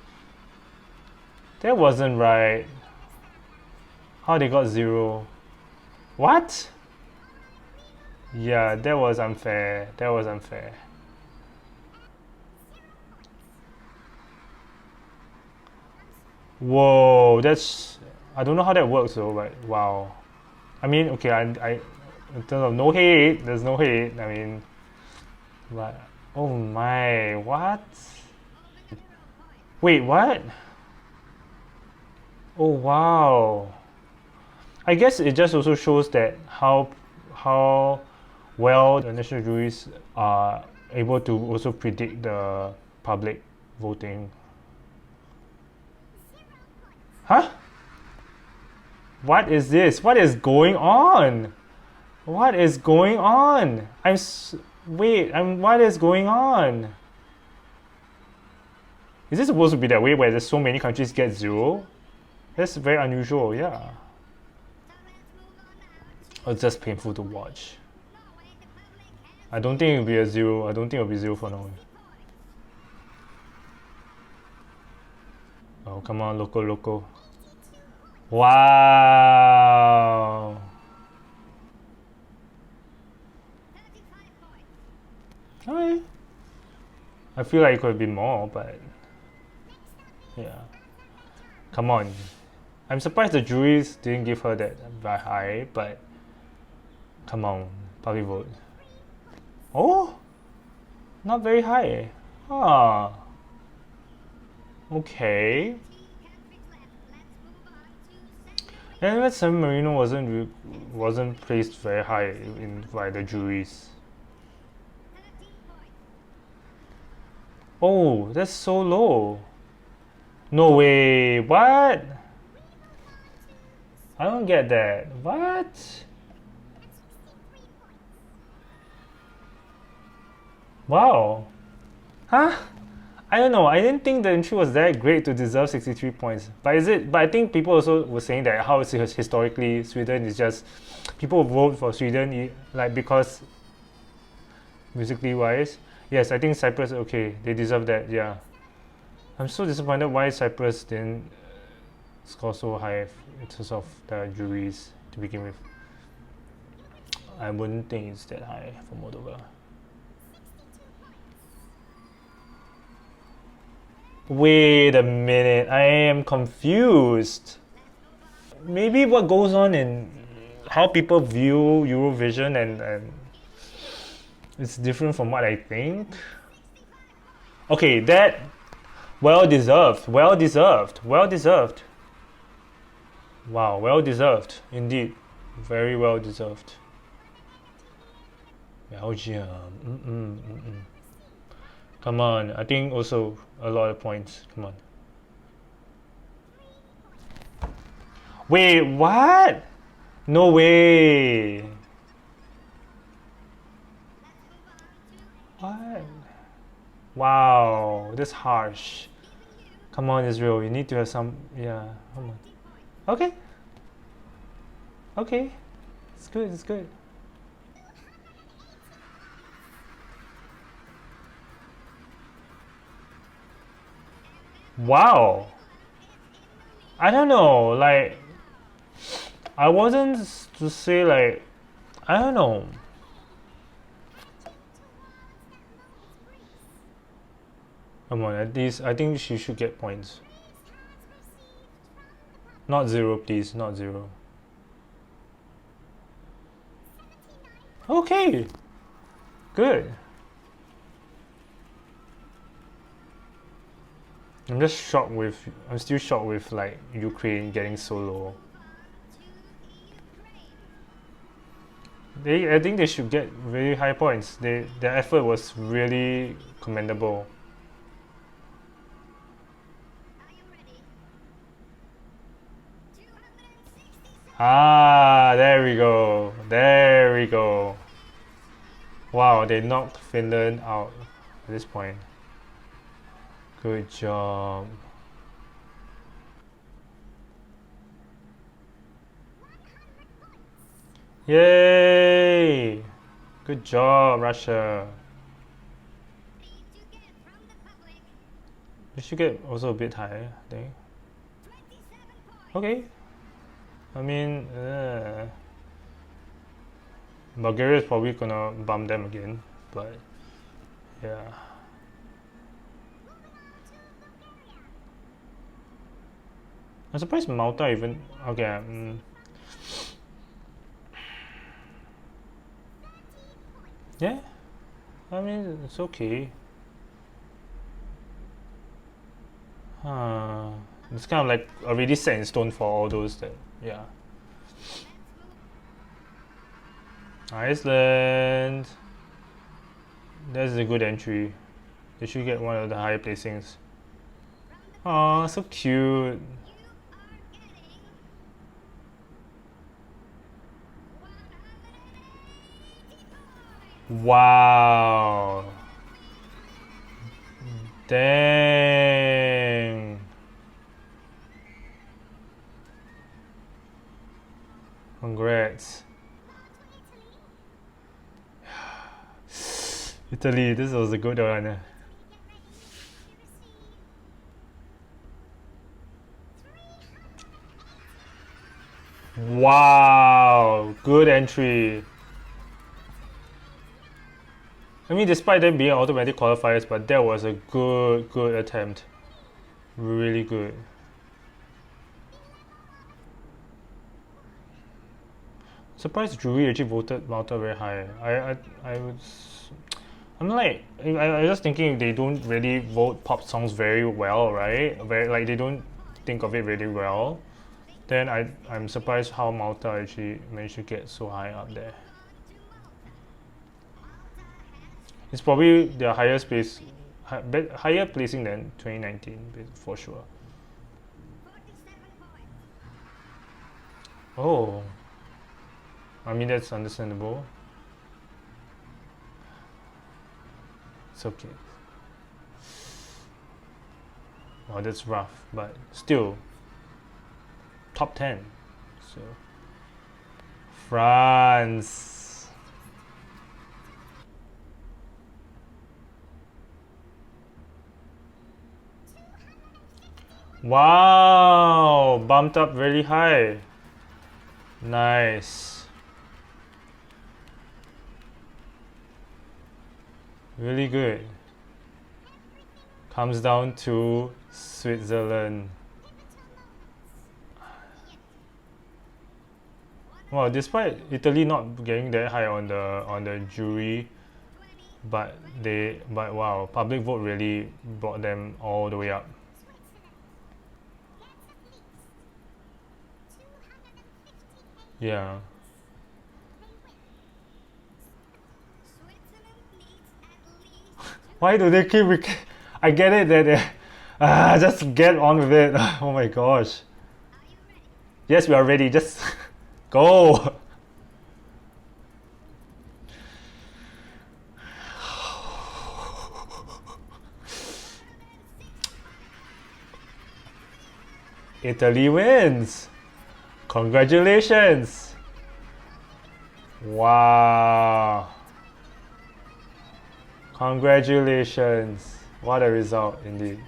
That wasn't right. How they got 0? What? Yeah, that was unfair. That was unfair. Whoa, that's... I don't know how that works though, but wow. I mean, okay, I in terms of no hate, there's no hate. I mean, but oh my, what? Wait, what? Oh wow. I guess it just also shows that how well the national juries are able to also predict the public voting. Huh? What is this? What is going on? What is going on? What is going on? Is this supposed to be that way where there's so many countries get 0? That's very unusual, yeah. It's just painful to watch. I don't think it'll be a 0. I don't think it'll be 0 for now. Oh, come on, Loco. Wow. Okay. I feel like it could be more, but yeah. Come on. I'm surprised the juries didn't give her that very high, but come on, public vote. Oh, not very high. Ah. Okay. And San Marino wasn't placed very high by the juries. Oh, that's so low. No way. What? I don't get that. What? Wow. Huh? I don't know. I didn't think the entry was that great to deserve 63 points. But I think people also were saying that how it's historically Sweden is just people vote for Sweden like because musically wise. Yes, I think Cyprus okay. They deserve that. Yeah. I'm so disappointed why Cyprus didn't score so high in terms of the juries to begin with. I wouldn't think it's that high for Moldova. Wait a minute, I am confused. Maybe what goes on in how people view Eurovision and it's different from what I think. Okay, that well deserved. Wow, well deserved indeed. Very well deserved. Belgium. Come on, I think also a lot of points. Come on. Wait, what? No way. What? Wow, that's harsh. Come on, Israel, you need to have some. Yeah, come on. Okay. Okay. It's good, it's good. Wow. I don't know, like, I wasn't to say, like, I don't know. Come on, at least I think she should get points. Not 0, please, not 0. Okay. Good. I'm still shocked with like Ukraine getting so low. I think they should get very high points. Their effort was really commendable. Ah, there we go. There we go. Wow, they knocked Finland out at this point. Good job. Yay! Good job, Russia. You should get also a bit higher, I think. Okay. I mean, Bulgaria is probably gonna bump them again, but yeah. I'm surprised Malta even. Okay. Yeah. I mean, it's okay. It's kind of like already set in stone for all those that. Yeah. Iceland. That's a good entry. They should get one of the higher placings. Aw, so cute. Wow. Dang. Congrats. Italy, this was a good one. Wow, good entry. I mean, despite them being automatic qualifiers, but that was a good attempt. Really good. Surprised jury actually voted Malta very high. I'm like, I just thinking if they don't really vote pop songs very well, right? Very like they don't think of it really well. Then I'm surprised how Malta actually managed to get so high up there. It's probably their highest place, higher placing than 2019 for sure. Oh, I mean that's understandable. It's okay. Well, that's rough, but still top 10. So France. Wow, bumped up really high. Nice. Really good. Comes down to Switzerland. Well, despite Italy not getting that high on the jury, but wow, public vote really brought them all the way up. Yeah. Why do they keep? I get it that just get on with it. Oh my gosh. Yes, we are ready. Just go. Italy wins. Congratulations. Wow. Congratulations. What a result indeed.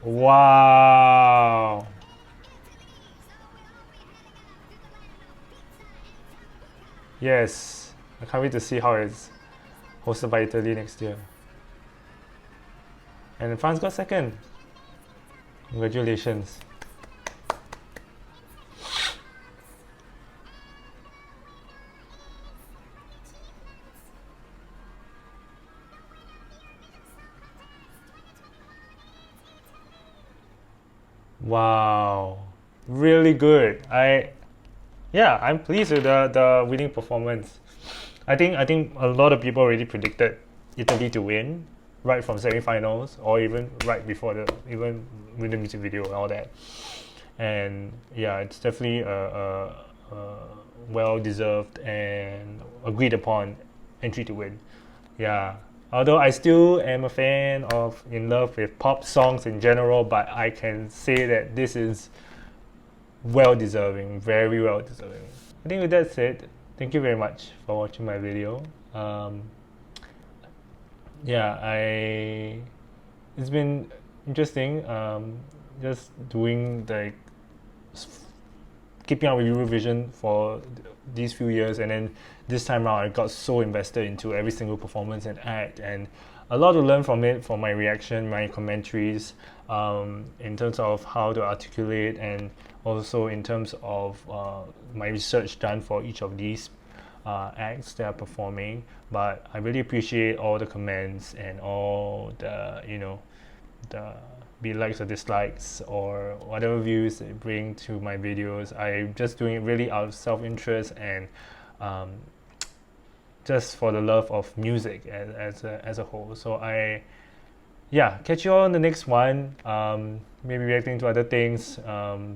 Wow. Yes. I can't wait to see how it's hosted by Italy next year. And France got second. Congratulations. Wow, really good. I'm pleased with the winning performance. I think a lot of people already predicted Italy to win right from semi-finals or even right before even with the music video and all that. And yeah, it's definitely a well-deserved and agreed upon entry to win. Yeah. Although I still am a fan of, in love with pop songs in general, but I can say that this is well deserving, very well deserving. I think with that said, thank you very much for watching my video. It's been interesting, just doing keeping up with Eurovision for these few years, and then this time around I got so invested into every single performance and act, and a lot to learn from it, from my reaction, my commentaries, in terms of how to articulate, and also in terms of my research done for each of these acts that are performing. But I really appreciate all the comments and all the the be likes or dislikes or whatever views they bring to my videos. I'm just doing it really out of self-interest and just for the love of music as a whole. So catch you all on the next one. Maybe reacting to other things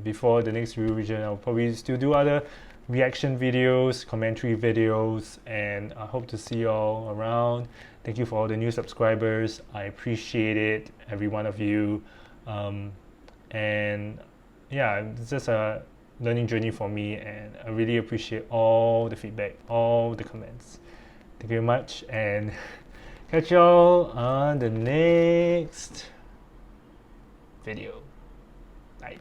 before the next Eurovision. I'll probably still do other reaction videos, commentary videos, and I hope to see you all around. Thank you for all the new subscribers. I appreciate it, every one of you. And yeah, it's just a learning journey for me, and I really appreciate all the feedback, all the comments. Thank you very much, and catch y'all on the next video. Bye.